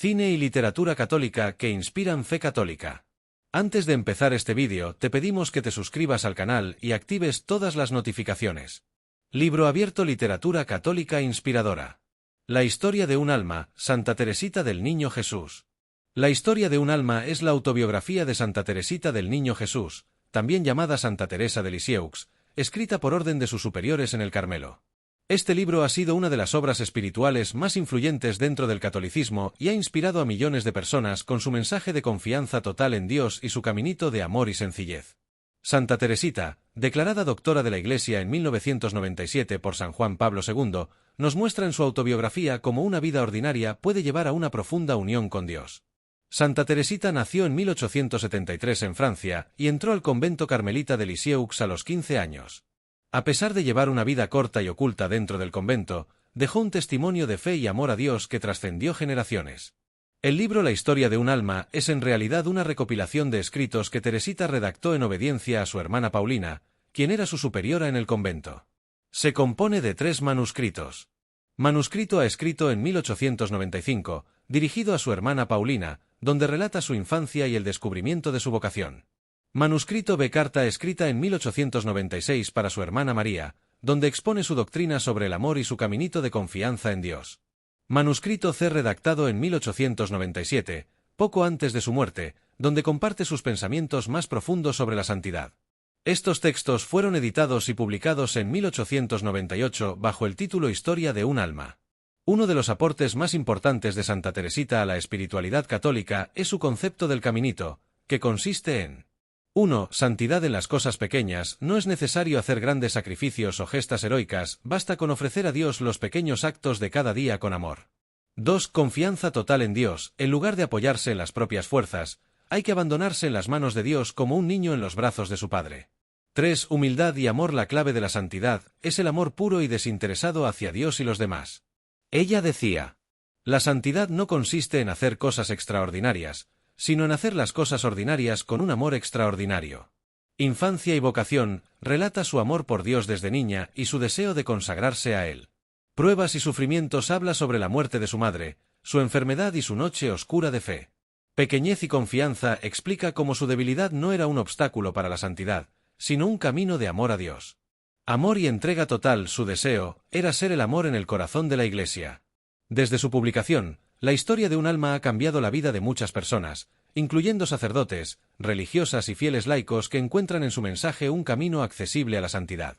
Cine y literatura católica que inspiran fe católica. Antes de empezar este vídeo, te pedimos que te suscribas al canal y actives todas las notificaciones. Libro abierto: Literatura católica inspiradora. La historia de un alma, Santa Teresita del Niño Jesús. La historia de un alma es la autobiografía de Santa Teresita del Niño Jesús, también llamada Santa Teresa de Lisieux, escrita por orden de sus superiores en el Carmelo. Este libro ha sido una de las obras espirituales más influyentes dentro del catolicismo y ha inspirado a millones de personas con su mensaje de confianza total en Dios y su caminito de amor y sencillez. Santa Teresita, declarada doctora de la Iglesia en 1997 por San Juan Pablo II, nos muestra en su autobiografía cómo una vida ordinaria puede llevar a una profunda unión con Dios. Santa Teresita nació en 1873 en Francia y entró al convento carmelita de Lisieux a los 15 años. A pesar de llevar una vida corta y oculta dentro del convento, dejó un testimonio de fe y amor a Dios que trascendió generaciones. El libro La historia de un alma es en realidad una recopilación de escritos que Teresita redactó en obediencia a su hermana Paulina, quien era su superiora en el convento. Se compone de 3 manuscritos. Manuscrito a escrito en 1895, dirigido a su hermana Paulina, donde relata su infancia y el descubrimiento de su vocación. Manuscrito B, carta escrita en 1896 para su hermana María, donde expone su doctrina sobre el amor y su caminito de confianza en Dios. Manuscrito C, redactado en 1897, poco antes de su muerte, donde comparte sus pensamientos más profundos sobre la santidad. Estos textos fueron editados y publicados en 1898 bajo el título Historia de un alma. Uno de los aportes más importantes de Santa Teresita a la espiritualidad católica es su concepto del caminito, que consiste en 1. Santidad en las cosas pequeñas. No es necesario hacer grandes sacrificios o gestas heroicas, basta con ofrecer a Dios los pequeños actos de cada día con amor. 2. Confianza total en Dios. En lugar de apoyarse en las propias fuerzas, hay que abandonarse en las manos de Dios como un niño en los brazos de su Padre. 3. Humildad y amor. La clave de la santidad es el amor puro y desinteresado hacia Dios y los demás. Ella decía: la santidad no consiste en hacer cosas extraordinarias, sino en hacer las cosas ordinarias con un amor extraordinario. Infancia y vocación. Relata su amor por Dios desde niña y su deseo de consagrarse a Él. Pruebas y sufrimientos. Habla sobre la muerte de su madre, su enfermedad y su noche oscura de fe. Pequeñez y confianza. Explica cómo su debilidad no era un obstáculo para la santidad, sino un camino de amor a Dios. Amor y entrega total. Su deseo era ser el amor en el corazón de la Iglesia. Desde su publicación, La historia de un alma ha cambiado la vida de muchas personas, incluyendo sacerdotes, religiosas y fieles laicos que encuentran en su mensaje un camino accesible a la santidad.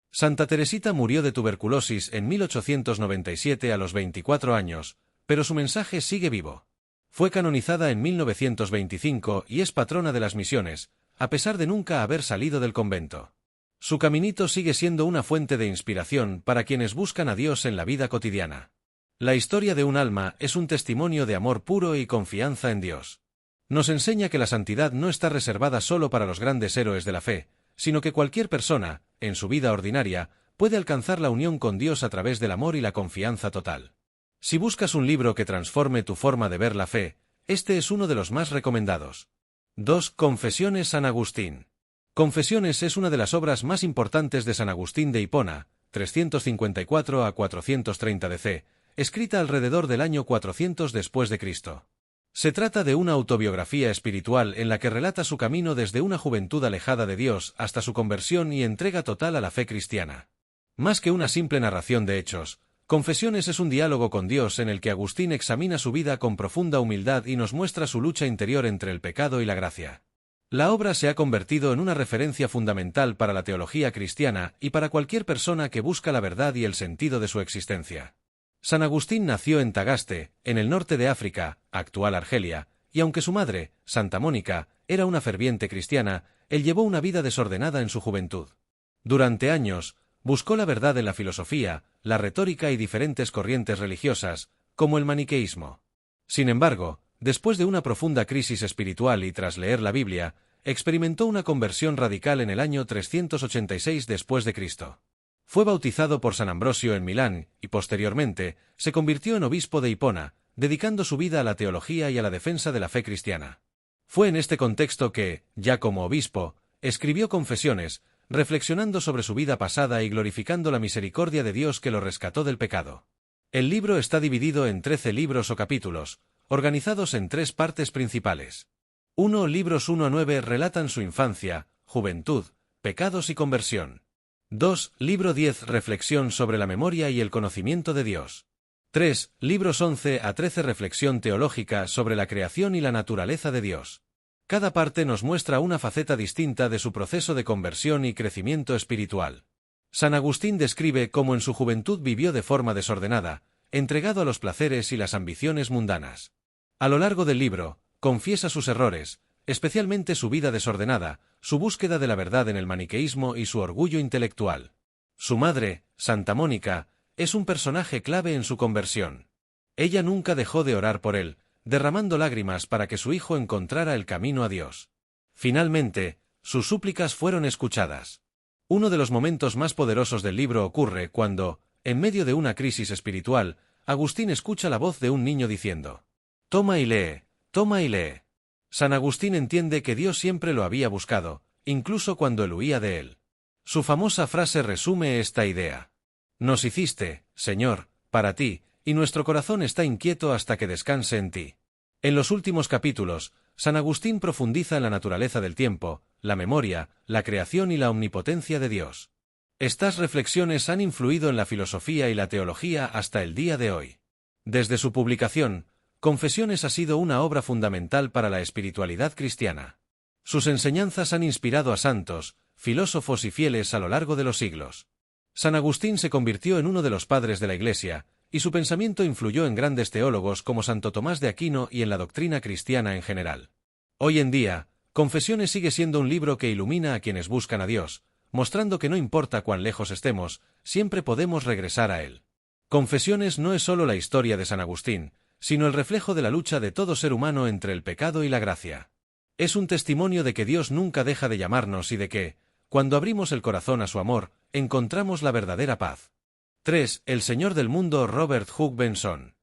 Santa Teresita murió de tuberculosis en 1897 a los 24 años, pero su mensaje sigue vivo. Fue canonizada en 1925 y es patrona de las misiones, a pesar de nunca haber salido del convento. Su caminito sigue siendo una fuente de inspiración para quienes buscan a Dios en la vida cotidiana. La historia de un alma es un testimonio de amor puro y confianza en Dios. Nos enseña que la santidad no está reservada solo para los grandes héroes de la fe, sino que cualquier persona, en su vida ordinaria, puede alcanzar la unión con Dios a través del amor y la confianza total. Si buscas un libro que transforme tu forma de ver la fe, este es uno de los más recomendados. 2. Confesiones San Agustín. Confesiones es una de las obras más importantes de San Agustín de Hipona, 354 a 430 DC, escrita alrededor del año 400 después de Cristo. Se trata de una autobiografía espiritual en la que relata su camino desde una juventud alejada de Dios hasta su conversión y entrega total a la fe cristiana. Más que una simple narración de hechos, Confesiones es un diálogo con Dios en el que Agustín examina su vida con profunda humildad y nos muestra su lucha interior entre el pecado y la gracia. La obra se ha convertido en una referencia fundamental para la teología cristiana y para cualquier persona que busca la verdad y el sentido de su existencia. San Agustín nació en Tagaste, en el norte de África, actual Argelia, y aunque su madre, Santa Mónica, era una ferviente cristiana, él llevó una vida desordenada en su juventud. Durante años, buscó la verdad en la filosofía, la retórica y diferentes corrientes religiosas, como el maniqueísmo. Sin embargo, después de una profunda crisis espiritual y tras leer la Biblia, experimentó una conversión radical en el año 386 después de Cristo. Fue bautizado por San Ambrosio en Milán y, posteriormente, se convirtió en obispo de Hipona, dedicando su vida a la teología y a la defensa de la fe cristiana. Fue en este contexto que, ya como obispo, escribió Confesiones, reflexionando sobre su vida pasada y glorificando la misericordia de Dios que lo rescató del pecado. El libro está dividido en 13 libros o capítulos, organizados en 3 partes principales. 1. Libros 1 a 9 relatan su infancia, juventud, pecados y conversión. 2. Libro 10 reflexión sobre la memoria y el conocimiento de Dios. 3. Libros 11 a 13 reflexión teológica sobre la creación y la naturaleza de Dios. Cada parte nos muestra una faceta distinta de su proceso de conversión y crecimiento espiritual. San Agustín describe cómo en su juventud vivió de forma desordenada, entregado a los placeres y las ambiciones mundanas. A lo largo del libro, confiesa sus errores, especialmente su vida desordenada, su búsqueda de la verdad en el maniqueísmo y su orgullo intelectual. Su madre, Santa Mónica, es un personaje clave en su conversión. Ella nunca dejó de orar por él, derramando lágrimas para que su hijo encontrara el camino a Dios. Finalmente, sus súplicas fueron escuchadas. Uno de los momentos más poderosos del libro ocurre cuando, en medio de una crisis espiritual, Agustín escucha la voz de un niño diciendo: «Toma y lee, toma y lee». San Agustín entiende que Dios siempre lo había buscado, incluso cuando él huía de él. Su famosa frase resume esta idea: «Nos hiciste, Señor, para ti, y nuestro corazón está inquieto hasta que descanse en ti». En los últimos capítulos, San Agustín profundiza en la naturaleza del tiempo, la memoria, la creación y la omnipotencia de Dios. Estas reflexiones han influido en la filosofía y la teología hasta el día de hoy. Desde su publicación, Confesiones ha sido una obra fundamental para la espiritualidad cristiana. Sus enseñanzas han inspirado a santos, filósofos y fieles a lo largo de los siglos. San Agustín se convirtió en uno de los padres de la Iglesia, y su pensamiento influyó en grandes teólogos como Santo Tomás de Aquino y en la doctrina cristiana en general. Hoy en día, Confesiones sigue siendo un libro que ilumina a quienes buscan a Dios, mostrando que no importa cuán lejos estemos, siempre podemos regresar a Él. Confesiones no es solo la historia de San Agustín, sino el reflejo de la lucha de todo ser humano entre el pecado y la gracia. Es un testimonio de que Dios nunca deja de llamarnos y de que, cuando abrimos el corazón a su amor, encontramos la verdadera paz. 3. El Señor del Mundo, Robert Hugh Benson.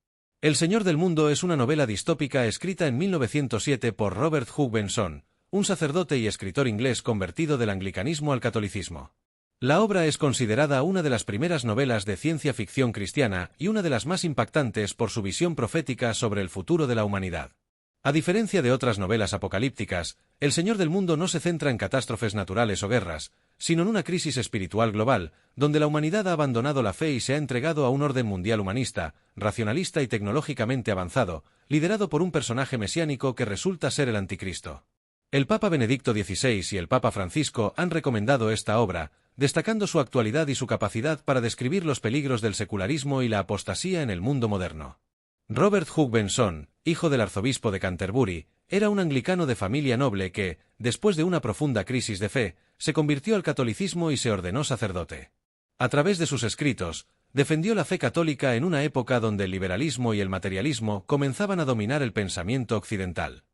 El Señor del Mundo es una novela distópica escrita en 1907 por Robert Hugh Benson, un sacerdote y escritor inglés convertido del anglicanismo al catolicismo. La obra es considerada una de las primeras novelas de ciencia ficción cristiana y una de las más impactantes por su visión profética sobre el futuro de la humanidad. A diferencia de otras novelas apocalípticas, El Señor del Mundo no se centra en catástrofes naturales o guerras, sino en una crisis espiritual global, donde la humanidad ha abandonado la fe y se ha entregado a un orden mundial humanista, racionalista y tecnológicamente avanzado, liderado por un personaje mesiánico que resulta ser el Anticristo. El Papa Benedicto XVI y el Papa Francisco han recomendado esta obra, destacando su actualidad y su capacidad para describir los peligros del secularismo y la apostasía en el mundo moderno. Robert Hugh Benson, hijo del arzobispo de Canterbury, era un anglicano de familia noble que, después de una profunda crisis de fe, se convirtió al catolicismo y se ordenó sacerdote. A través de sus escritos, defendió la fe católica en una época donde el liberalismo y el materialismo comenzaban a dominar el pensamiento occidental.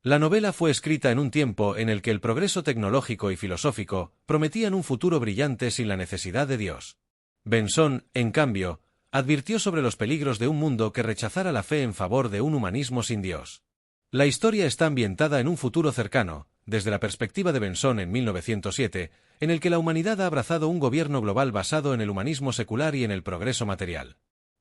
La novela fue escrita en un tiempo en el que el progreso tecnológico y filosófico prometían un futuro brillante sin la necesidad de Dios. Benson, en cambio, advirtió sobre los peligros de un mundo que rechazara la fe en favor de un humanismo sin Dios. La historia está ambientada en un futuro cercano, desde la perspectiva de Benson en 1907, en el que la humanidad ha abrazado un gobierno global basado en el humanismo secular y en el progreso material.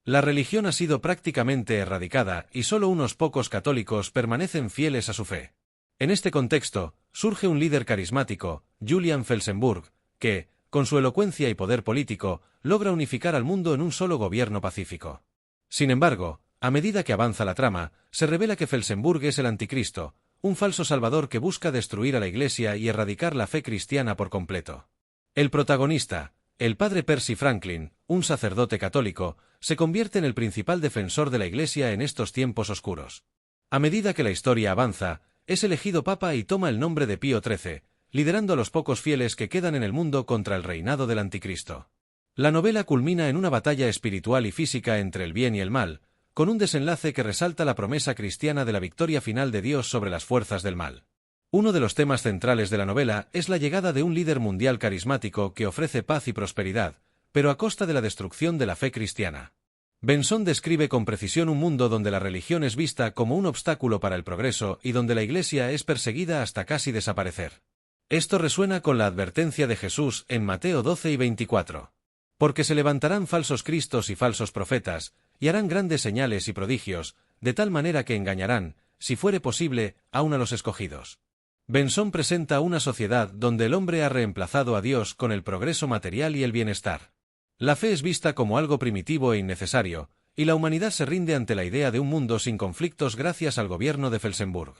La religión ha sido prácticamente erradicada y solo unos pocos católicos permanecen fieles a su fe. En este contexto, surge un líder carismático, Julian Felsenburgh, que, con su elocuencia y poder político, logra unificar al mundo en un solo gobierno pacífico. Sin embargo, a medida que avanza la trama, se revela que Felsenburgh es el anticristo, un falso salvador que busca destruir a la Iglesia y erradicar la fe cristiana por completo. El protagonista, el padre Percy Franklin, un sacerdote católico, se convierte en el principal defensor de la Iglesia en estos tiempos oscuros. A medida que la historia avanza, es elegido papa y toma el nombre de Pío XIII, liderando a los pocos fieles que quedan en el mundo contra el reinado del anticristo. La novela culmina en una batalla espiritual y física entre el bien y el mal, con un desenlace que resalta la promesa cristiana de la victoria final de Dios sobre las fuerzas del mal. Uno de los temas centrales de la novela es la llegada de un líder mundial carismático que ofrece paz y prosperidad, pero a costa de la destrucción de la fe cristiana. Benson describe con precisión un mundo donde la religión es vista como un obstáculo para el progreso y donde la Iglesia es perseguida hasta casi desaparecer. Esto resuena con la advertencia de Jesús en Mateo 12 y 24. Porque se levantarán falsos cristos y falsos profetas, y harán grandes señales y prodigios, de tal manera que engañarán, si fuere posible, aun a los escogidos. Benson presenta una sociedad donde el hombre ha reemplazado a Dios con el progreso material y el bienestar. La fe es vista como algo primitivo e innecesario, y la humanidad se rinde ante la idea de un mundo sin conflictos gracias al gobierno de Felsenburg.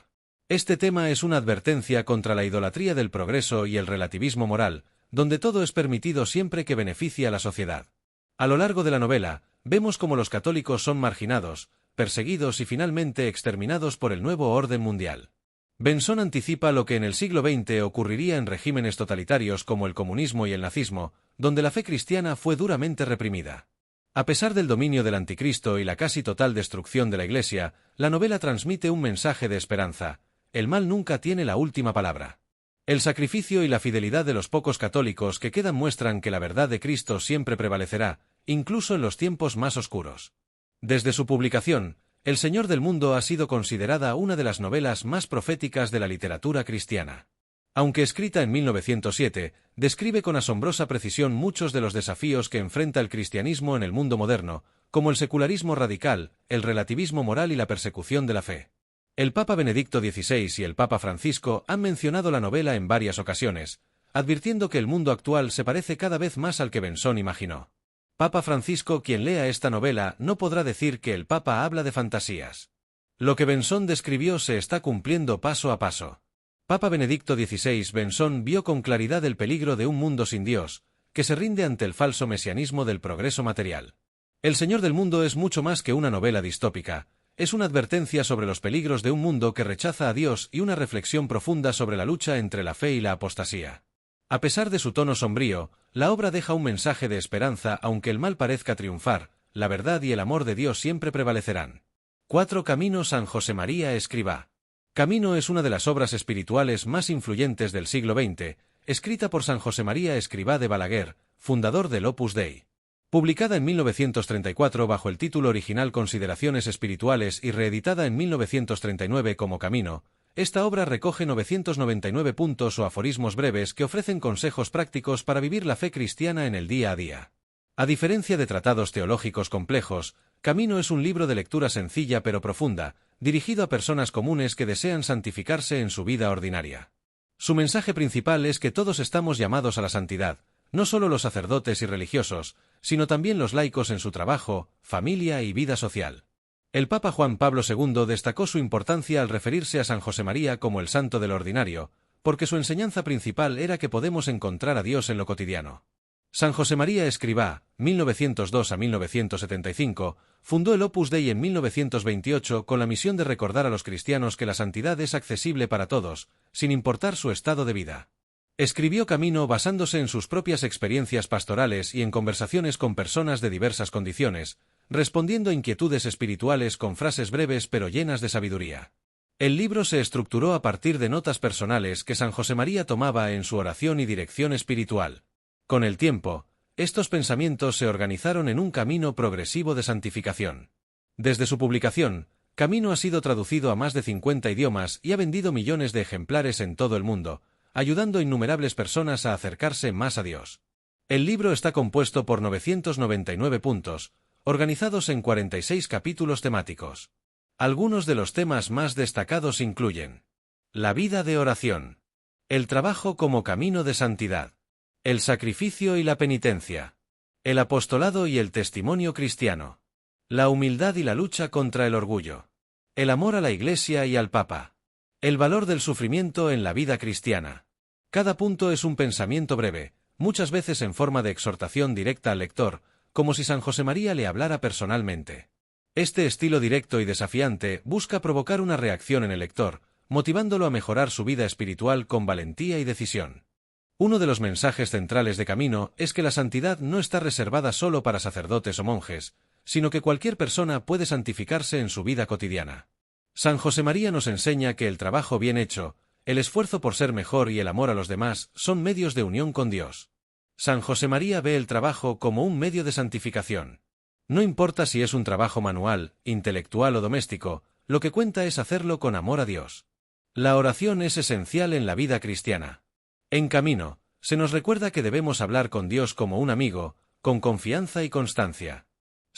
Este tema es una advertencia contra la idolatría del progreso y el relativismo moral, donde todo es permitido siempre que beneficie a la sociedad. A lo largo de la novela, vemos cómo los católicos son marginados, perseguidos y finalmente exterminados por el nuevo orden mundial. Benson anticipa lo que en el siglo XX ocurriría en regímenes totalitarios como el comunismo y el nazismo, donde la fe cristiana fue duramente reprimida. A pesar del dominio del anticristo y la casi total destrucción de la Iglesia, la novela transmite un mensaje de esperanza: el mal nunca tiene la última palabra. El sacrificio y la fidelidad de los pocos católicos que quedan muestran que la verdad de Cristo siempre prevalecerá, incluso en los tiempos más oscuros. Desde su publicación, El Señor del Mundo ha sido considerada una de las novelas más proféticas de la literatura cristiana. Aunque escrita en 1907, describe con asombrosa precisión muchos de los desafíos que enfrenta el cristianismo en el mundo moderno, como el secularismo radical, el relativismo moral y la persecución de la fe. El Papa Benedicto XVI y el Papa Francisco han mencionado la novela en varias ocasiones, advirtiendo que el mundo actual se parece cada vez más al que Benson imaginó. Papa Francisco: quien lea esta novela no podrá decir que el Papa habla de fantasías. Lo que Benson describió se está cumpliendo paso a paso. Papa Benedicto XVI: Benson vio con claridad el peligro de un mundo sin Dios, que se rinde ante el falso mesianismo del progreso material. El Señor del Mundo es mucho más que una novela distópica, es una advertencia sobre los peligros de un mundo que rechaza a Dios y una reflexión profunda sobre la lucha entre la fe y la apostasía. A pesar de su tono sombrío, la obra deja un mensaje de esperanza. Aunque el mal parezca triunfar, la verdad y el amor de Dios siempre prevalecerán. 4 Camino. San José María Escrivá. Camino es una de las obras espirituales más influyentes del siglo XX, escrita por San José María Escrivá de Balaguer, fundador del Opus Dei. Publicada en 1934 bajo el título original Consideraciones Espirituales y reeditada en 1939 como Camino, esta obra recoge 999 puntos o aforismos breves que ofrecen consejos prácticos para vivir la fe cristiana en el día a día. A diferencia de tratados teológicos complejos, Camino es un libro de lectura sencilla pero profunda, dirigido a personas comunes que desean santificarse en su vida ordinaria. Su mensaje principal es que todos estamos llamados a la santidad, no solo los sacerdotes y religiosos, sino también los laicos en su trabajo, familia y vida social. El Papa Juan Pablo II destacó su importancia al referirse a San José María como el santo del ordinario, porque su enseñanza principal era que podemos encontrar a Dios en lo cotidiano. San José María Escrivá, 1902 a 1975, fundó el Opus Dei en 1928 con la misión de recordar a los cristianos que la santidad es accesible para todos, sin importar su estado de vida. Escribió Camino basándose en sus propias experiencias pastorales y en conversaciones con personas de diversas condiciones, respondiendo a inquietudes espirituales con frases breves pero llenas de sabiduría. El libro se estructuró a partir de notas personales que San José María tomaba en su oración y dirección espiritual. Con el tiempo, estos pensamientos se organizaron en un camino progresivo de santificación. Desde su publicación, Camino ha sido traducido a más de 50 idiomas y ha vendido millones de ejemplares en todo el mundo, ayudando a innumerables personas a acercarse más a Dios. El libro está compuesto por 999 puntos, organizados en 46 capítulos temáticos. Algunos de los temas más destacados incluyen: la vida de oración, el trabajo como camino de santidad, el sacrificio y la penitencia, el apostolado y el testimonio cristiano, la humildad y la lucha contra el orgullo, el amor a la Iglesia y al Papa, el valor del sufrimiento en la vida cristiana. Cada punto es un pensamiento breve, muchas veces en forma de exhortación directa al lector, como si San José María le hablara personalmente. Este estilo directo y desafiante busca provocar una reacción en el lector, motivándolo a mejorar su vida espiritual con valentía y decisión. Uno de los mensajes centrales de Camino es que la santidad no está reservada solo para sacerdotes o monjes, sino que cualquier persona puede santificarse en su vida cotidiana. San José María nos enseña que el trabajo bien hecho, el esfuerzo por ser mejor y el amor a los demás son medios de unión con Dios. San José María ve el trabajo como un medio de santificación. No importa si es un trabajo manual, intelectual o doméstico, lo que cuenta es hacerlo con amor a Dios. La oración es esencial en la vida cristiana. En Camino, se nos recuerda que debemos hablar con Dios como un amigo, con confianza y constancia.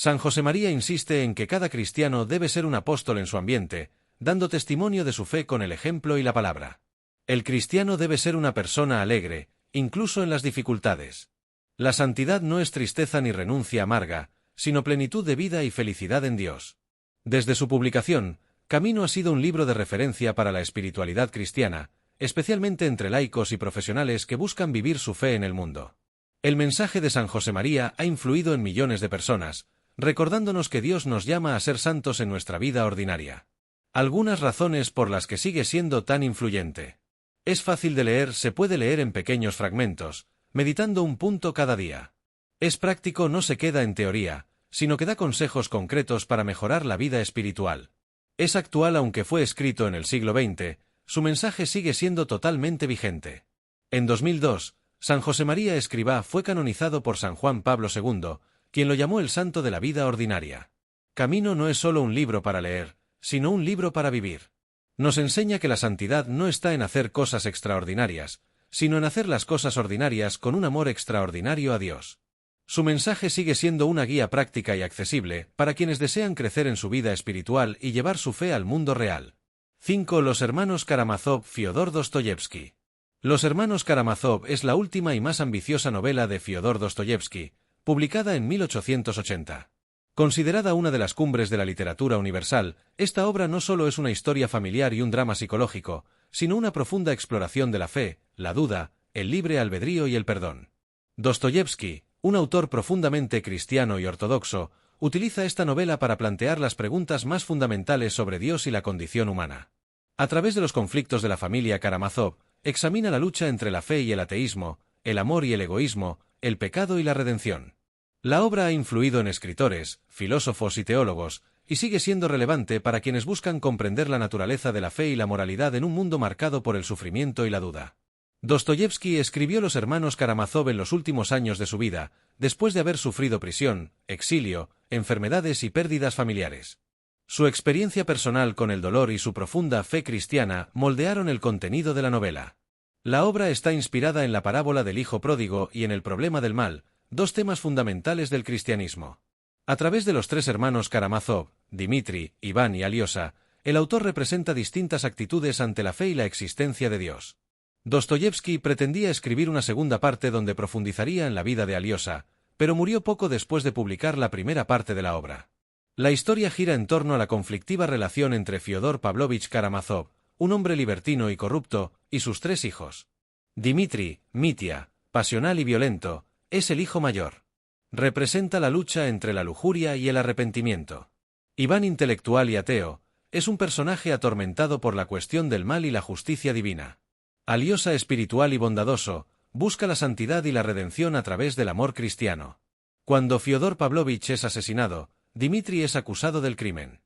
San Josemaría insiste en que cada cristiano debe ser un apóstol en su ambiente, dando testimonio de su fe con el ejemplo y la palabra. El cristiano debe ser una persona alegre, incluso en las dificultades. La santidad no es tristeza ni renuncia amarga, sino plenitud de vida y felicidad en Dios. Desde su publicación, Camino ha sido un libro de referencia para la espiritualidad cristiana, especialmente entre laicos y profesionales que buscan vivir su fe en el mundo. El mensaje de San Josemaría ha influido en millones de personas, recordándonos que Dios nos llama a ser santos en nuestra vida ordinaria. Algunas razones por las que sigue siendo tan influyente. Es fácil de leer, se puede leer en pequeños fragmentos, meditando un punto cada día. Es práctico, no se queda en teoría, sino que da consejos concretos para mejorar la vida espiritual. Es actual, aunque fue escrito en el siglo XX, su mensaje sigue siendo totalmente vigente. En 2002, San Josemaría Escrivá fue canonizado por San Juan Pablo II, quien lo llamó el santo de la vida ordinaria. Camino no es solo un libro para leer, sino un libro para vivir. Nos enseña que la santidad no está en hacer cosas extraordinarias, sino en hacer las cosas ordinarias con un amor extraordinario a Dios. Su mensaje sigue siendo una guía práctica y accesible para quienes desean crecer en su vida espiritual y llevar su fe al mundo real. 5. Los hermanos Karamazov, Fyodor Dostoyevsky. Los hermanos Karamazov es la última y más ambiciosa novela de Fyodor Dostoyevsky, publicada en 1880. Considerada una de las cumbres de la literatura universal, esta obra no solo es una historia familiar y un drama psicológico, sino una profunda exploración de la fe, la duda, el libre albedrío y el perdón. Dostoyevsky, un autor profundamente cristiano y ortodoxo, utiliza esta novela para plantear las preguntas más fundamentales sobre Dios y la condición humana. A través de los conflictos de la familia Karamazov, examina la lucha entre la fe y el ateísmo, el amor y el egoísmo, el pecado y la redención. La obra ha influido en escritores, filósofos y teólogos, y sigue siendo relevante para quienes buscan comprender la naturaleza de la fe y la moralidad en un mundo marcado por el sufrimiento y la duda. Dostoyevsky escribió Los hermanos Karamazov en los últimos años de su vida, después de haber sufrido prisión, exilio, enfermedades y pérdidas familiares. Su experiencia personal con el dolor y su profunda fe cristiana moldearon el contenido de la novela. La obra está inspirada en la parábola del hijo pródigo y en el problema del mal, dos temas fundamentales del cristianismo. A través de los tres hermanos Karamazov, Dmitri, Iván y Aliosa, el autor representa distintas actitudes ante la fe y la existencia de Dios. Dostoyevsky pretendía escribir una segunda parte donde profundizaría en la vida de Aliosa, pero murió poco después de publicar la primera parte de la obra. La historia gira en torno a la conflictiva relación entre Fyodor Pavlovich Karamazov, un hombre libertino y corrupto, y sus tres hijos. Dmitri, Mitya, pasional y violento, es el hijo mayor. Representa la lucha entre la lujuria y el arrepentimiento. Iván, intelectual y ateo, es un personaje atormentado por la cuestión del mal y la justicia divina. Aliosa, espiritual y bondadoso, busca la santidad y la redención a través del amor cristiano. Cuando Fyodor Pavlovich es asesinado, Dmitri es acusado del crimen.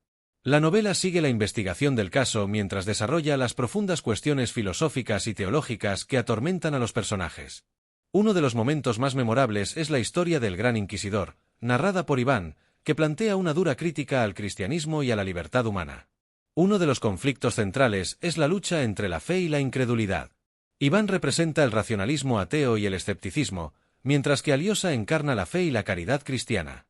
La novela sigue la investigación del caso mientras desarrolla las profundas cuestiones filosóficas y teológicas que atormentan a los personajes. Uno de los momentos más memorables es la historia del Gran Inquisidor, narrada por Iván, que plantea una dura crítica al cristianismo y a la libertad humana. Uno de los conflictos centrales es la lucha entre la fe y la incredulidad. Iván representa el racionalismo ateo y el escepticismo, mientras que Aliosa encarna la fe y la caridad cristiana.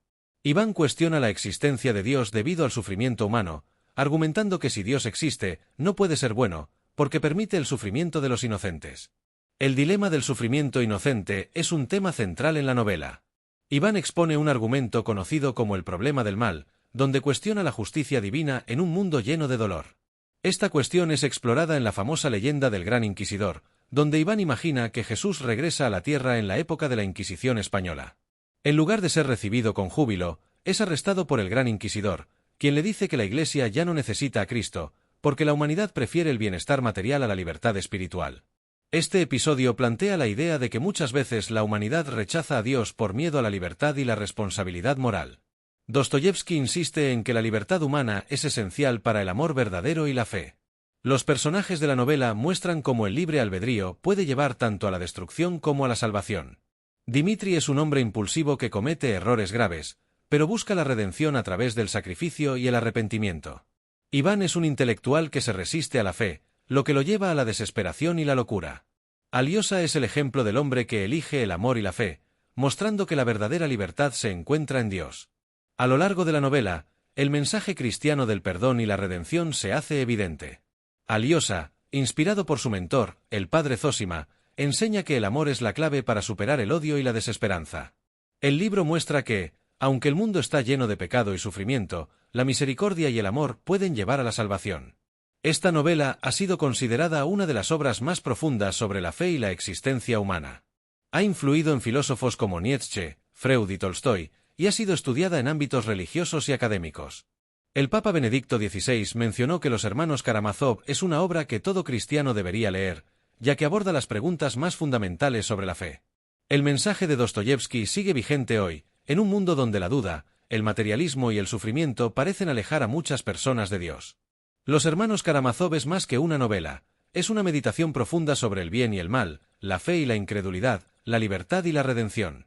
Iván cuestiona la existencia de Dios debido al sufrimiento humano, argumentando que si Dios existe, no puede ser bueno, porque permite el sufrimiento de los inocentes. El dilema del sufrimiento inocente es un tema central en la novela. Iván expone un argumento conocido como el problema del mal, donde cuestiona la justicia divina en un mundo lleno de dolor. Esta cuestión es explorada en la famosa leyenda del Gran Inquisidor, donde Iván imagina que Jesús regresa a la tierra en la época de la Inquisición española. En lugar de ser recibido con júbilo, es arrestado por el Gran Inquisidor, quien le dice que la Iglesia ya no necesita a Cristo, porque la humanidad prefiere el bienestar material a la libertad espiritual. Este episodio plantea la idea de que muchas veces la humanidad rechaza a Dios por miedo a la libertad y la responsabilidad moral. Dostoyevsky insiste en que la libertad humana es esencial para el amor verdadero y la fe. Los personajes de la novela muestran cómo el libre albedrío puede llevar tanto a la destrucción como a la salvación. Dmitri es un hombre impulsivo que comete errores graves, pero busca la redención a través del sacrificio y el arrepentimiento. Iván es un intelectual que se resiste a la fe, lo que lo lleva a la desesperación y la locura. Aliosa es el ejemplo del hombre que elige el amor y la fe, mostrando que la verdadera libertad se encuentra en Dios. A lo largo de la novela, el mensaje cristiano del perdón y la redención se hace evidente. Alyosha, inspirado por su mentor, el padre Zósima, enseña que el amor es la clave para superar el odio y la desesperanza. El libro muestra que, aunque el mundo está lleno de pecado y sufrimiento, la misericordia y el amor pueden llevar a la salvación. Esta novela ha sido considerada una de las obras más profundas sobre la fe y la existencia humana. Ha influido en filósofos como Nietzsche, Freud y Tolstoy, y ha sido estudiada en ámbitos religiosos y académicos. El Papa Benedicto XVI mencionó que Los Hermanos Karamazov es una obra que todo cristiano debería leer, ya que aborda las preguntas más fundamentales sobre la fe. El mensaje de Dostoyevsky sigue vigente hoy, en un mundo donde la duda, el materialismo y el sufrimiento parecen alejar a muchas personas de Dios. Los Hermanos Karamazov es más que una novela, es una meditación profunda sobre el bien y el mal, la fe y la incredulidad, la libertad y la redención.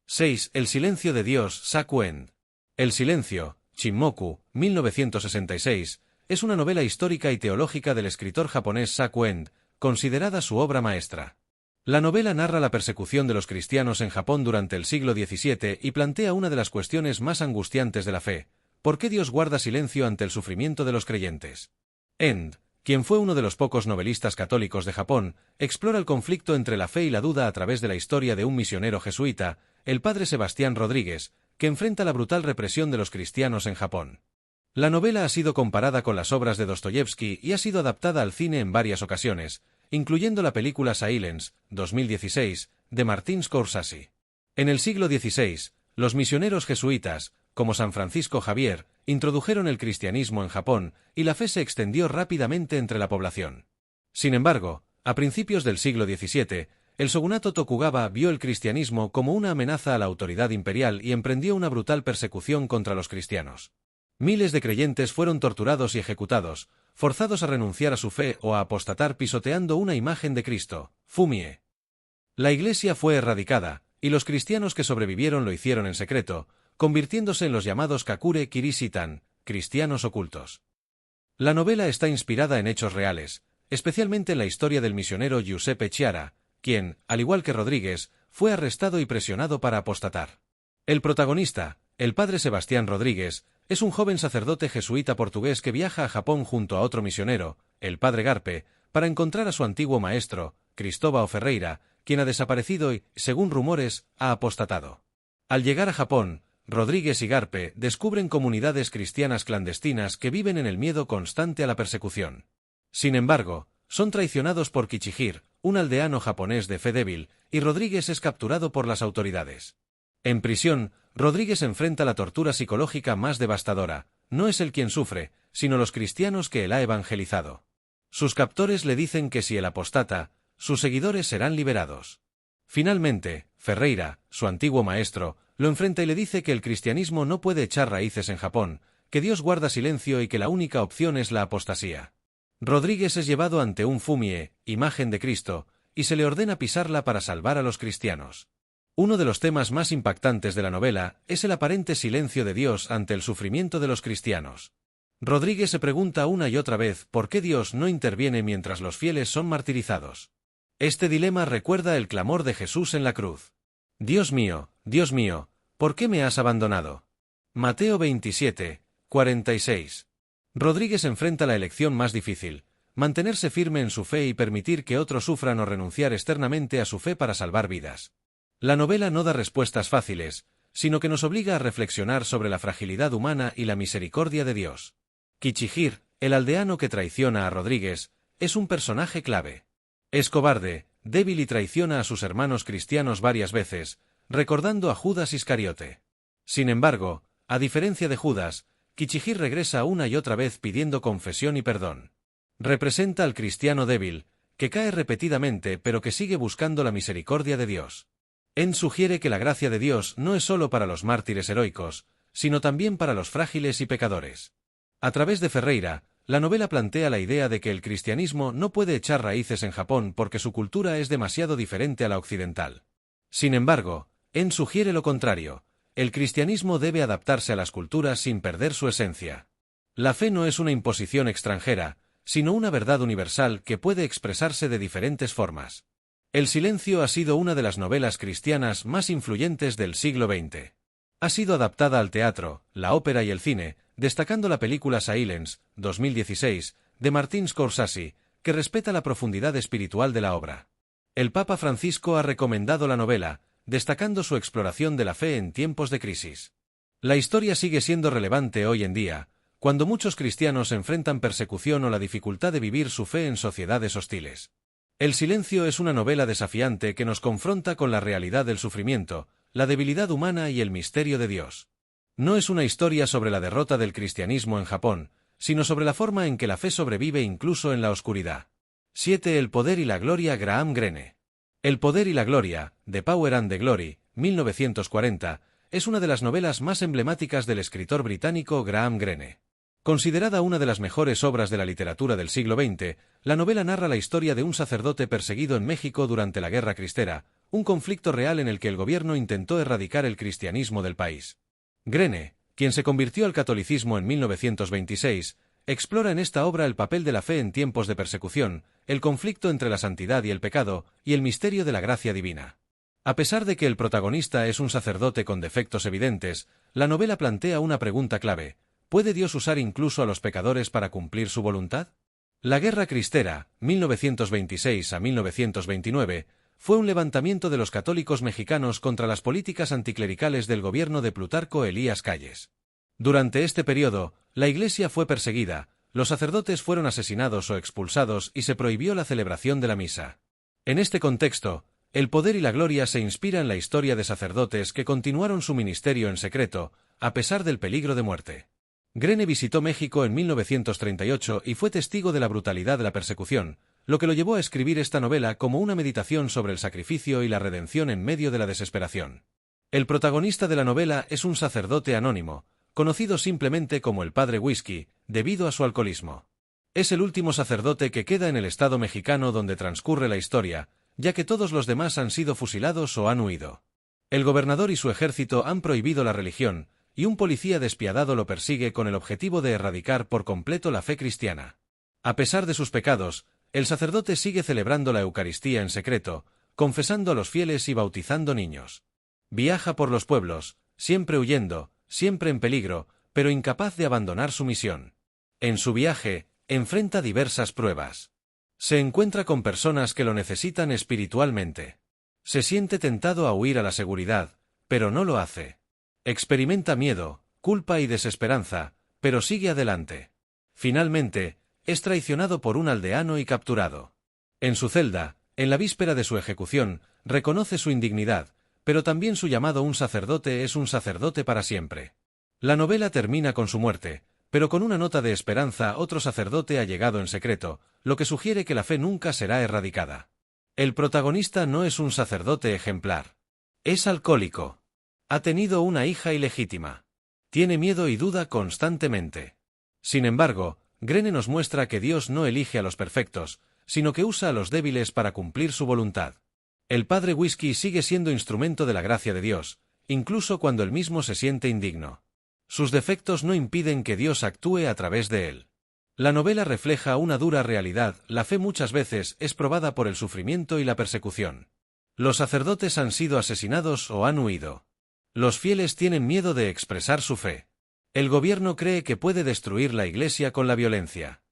6. El silencio de Dios, Saku End. El silencio, Chinmoku, 1966, es una novela histórica y teológica del escritor japonés Saku End, considerada su obra maestra. La novela narra la persecución de los cristianos en Japón durante el siglo XVII y plantea una de las cuestiones más angustiantes de la fe: ¿por qué Dios guarda silencio ante el sufrimiento de los creyentes? End, quien fue uno de los pocos novelistas católicos de Japón, explora el conflicto entre la fe y la duda a través de la historia de un misionero jesuita, el padre Sebastián Rodríguez, que enfrenta la brutal represión de los cristianos en Japón. La novela ha sido comparada con las obras de Dostoyevsky y ha sido adaptada al cine en varias ocasiones, incluyendo la película Silence, 2016, de Martin Scorsese. En el siglo XVI, los misioneros jesuitas, como San Francisco Javier, introdujeron el cristianismo en Japón y la fe se extendió rápidamente entre la población. Sin embargo, a principios del siglo XVII, el shogunato Tokugawa vio el cristianismo como una amenaza a la autoridad imperial y emprendió una brutal persecución contra los cristianos. Miles de creyentes fueron torturados y ejecutados, forzados a renunciar a su fe o a apostatar pisoteando una imagen de Cristo, Fumie. La iglesia fue erradicada, y los cristianos que sobrevivieron lo hicieron en secreto, convirtiéndose en los llamados Kakure Kirishitan, cristianos ocultos. La novela está inspirada en hechos reales, especialmente en la historia del misionero Giuseppe Chiara, quien, al igual que Rodríguez, fue arrestado y presionado para apostatar. El protagonista, el padre Sebastián Rodríguez, es un joven sacerdote jesuita portugués que viaja a Japón junto a otro misionero, el padre Garpe, para encontrar a su antiguo maestro, Cristóvão Ferreira, quien ha desaparecido y, según rumores, ha apostatado. Al llegar a Japón, Rodríguez y Garpe descubren comunidades cristianas clandestinas que viven en el miedo constante a la persecución. Sin embargo, son traicionados por Kichihir, un aldeano japonés de fe débil, y Rodríguez es capturado por las autoridades. En prisión, Rodríguez enfrenta la tortura psicológica más devastadora. No es él quien sufre, sino los cristianos que él ha evangelizado. Sus captores le dicen que si él apostata, sus seguidores serán liberados. Finalmente, Ferreira, su antiguo maestro, lo enfrenta y le dice que el cristianismo no puede echar raíces en Japón, que Dios guarda silencio y que la única opción es la apostasía. Rodríguez es llevado ante un Fumie, imagen de Cristo, y se le ordena pisarla para salvar a los cristianos. Uno de los temas más impactantes de la novela es el aparente silencio de Dios ante el sufrimiento de los cristianos. Rodríguez se pregunta una y otra vez por qué Dios no interviene mientras los fieles son martirizados. Este dilema recuerda el clamor de Jesús en la cruz. Dios mío, ¿por qué me has abandonado? Mateo 27, 46. Rodríguez enfrenta la elección más difícil: mantenerse firme en su fe y permitir que otros sufran o renunciar externamente a su fe para salvar vidas. La novela no da respuestas fáciles, sino que nos obliga a reflexionar sobre la fragilidad humana y la misericordia de Dios. Kichihir, el aldeano que traiciona a Rodríguez, es un personaje clave. Es cobarde, débil y traiciona a sus hermanos cristianos varias veces, recordando a Judas Iscariote. Sin embargo, a diferencia de Judas, Kichihir regresa una y otra vez pidiendo confesión y perdón. Representa al cristiano débil, que cae repetidamente pero que sigue buscando la misericordia de Dios. End sugiere que la gracia de Dios no es solo para los mártires heroicos, sino también para los frágiles y pecadores. A través de Ferreira, la novela plantea la idea de que el cristianismo no puede echar raíces en Japón porque su cultura es demasiado diferente a la occidental. Sin embargo, End sugiere lo contrario: el cristianismo debe adaptarse a las culturas sin perder su esencia. La fe no es una imposición extranjera, sino una verdad universal que puede expresarse de diferentes formas. El silencio ha sido una de las novelas cristianas más influyentes del siglo XX. Ha sido adaptada al teatro, la ópera y el cine, destacando la película Silence, 2016, de Martin Scorsese, que respeta la profundidad espiritual de la obra. El Papa Francisco ha recomendado la novela, destacando su exploración de la fe en tiempos de crisis. La historia sigue siendo relevante hoy en día, cuando muchos cristianos enfrentan persecución o la dificultad de vivir su fe en sociedades hostiles. El Silencio es una novela desafiante que nos confronta con la realidad del sufrimiento, la debilidad humana y el misterio de Dios. No es una historia sobre la derrota del cristianismo en Japón, sino sobre la forma en que la fe sobrevive incluso en la oscuridad. 7. El poder y la gloria. Graham Greene. El poder y la gloria, The Power and the Glory, 1940, es una de las novelas más emblemáticas del escritor británico Graham Greene. Considerada una de las mejores obras de la literatura del siglo XX, la novela narra la historia de un sacerdote perseguido en México durante la Guerra Cristera, un conflicto real en el que el gobierno intentó erradicar el cristianismo del país. Greene, quien se convirtió al catolicismo en 1926, explora en esta obra el papel de la fe en tiempos de persecución, el conflicto entre la santidad y el pecado, y el misterio de la gracia divina. A pesar de que el protagonista es un sacerdote con defectos evidentes, la novela plantea una pregunta clave: ¿puede Dios usar incluso a los pecadores para cumplir su voluntad? La Guerra Cristera, 1926 a 1929, fue un levantamiento de los católicos mexicanos contra las políticas anticlericales del gobierno de Plutarco Elías Calles. Durante este periodo, la Iglesia fue perseguida, los sacerdotes fueron asesinados o expulsados y se prohibió la celebración de la misa. En este contexto, El poder y la gloria se inspira en la historia de sacerdotes que continuaron su ministerio en secreto, a pesar del peligro de muerte. Greene visitó México en 1938 y fue testigo de la brutalidad de la persecución, lo que lo llevó a escribir esta novela como una meditación sobre el sacrificio y la redención en medio de la desesperación. El protagonista de la novela es un sacerdote anónimo, conocido simplemente como el Padre Whisky, debido a su alcoholismo. Es el último sacerdote que queda en el estado mexicano donde transcurre la historia, ya que todos los demás han sido fusilados o han huido. El gobernador y su ejército han prohibido la religión, y un policía despiadado lo persigue con el objetivo de erradicar por completo la fe cristiana. A pesar de sus pecados, el sacerdote sigue celebrando la Eucaristía en secreto, confesando a los fieles y bautizando niños. Viaja por los pueblos, siempre huyendo, siempre en peligro, pero incapaz de abandonar su misión. En su viaje, enfrenta diversas pruebas. Se encuentra con personas que lo necesitan espiritualmente. Se siente tentado a huir a la seguridad, pero no lo hace. Experimenta miedo, culpa y desesperanza, pero sigue adelante. Finalmente, es traicionado por un aldeano y capturado. En su celda, en la víspera de su ejecución, reconoce su indignidad, pero también su llamado. Un sacerdote es un sacerdote para siempre. La novela termina con su muerte, pero con una nota de esperanza: otro sacerdote ha llegado en secreto, lo que sugiere que la fe nunca será erradicada. El protagonista no es un sacerdote ejemplar. Es alcohólico. Ha tenido una hija ilegítima. Tiene miedo y duda constantemente. Sin embargo, Greene nos muestra que Dios no elige a los perfectos, sino que usa a los débiles para cumplir su voluntad. El Padre Whisky sigue siendo instrumento de la gracia de Dios, incluso cuando él mismo se siente indigno. Sus defectos no impiden que Dios actúe a través de él. La novela refleja una dura realidad: la fe muchas veces es probada por el sufrimiento y la persecución. Los sacerdotes han sido asesinados o han huido. Los fieles tienen miedo de expresar su fe. El gobierno cree que puede destruir la Iglesia con la violencia.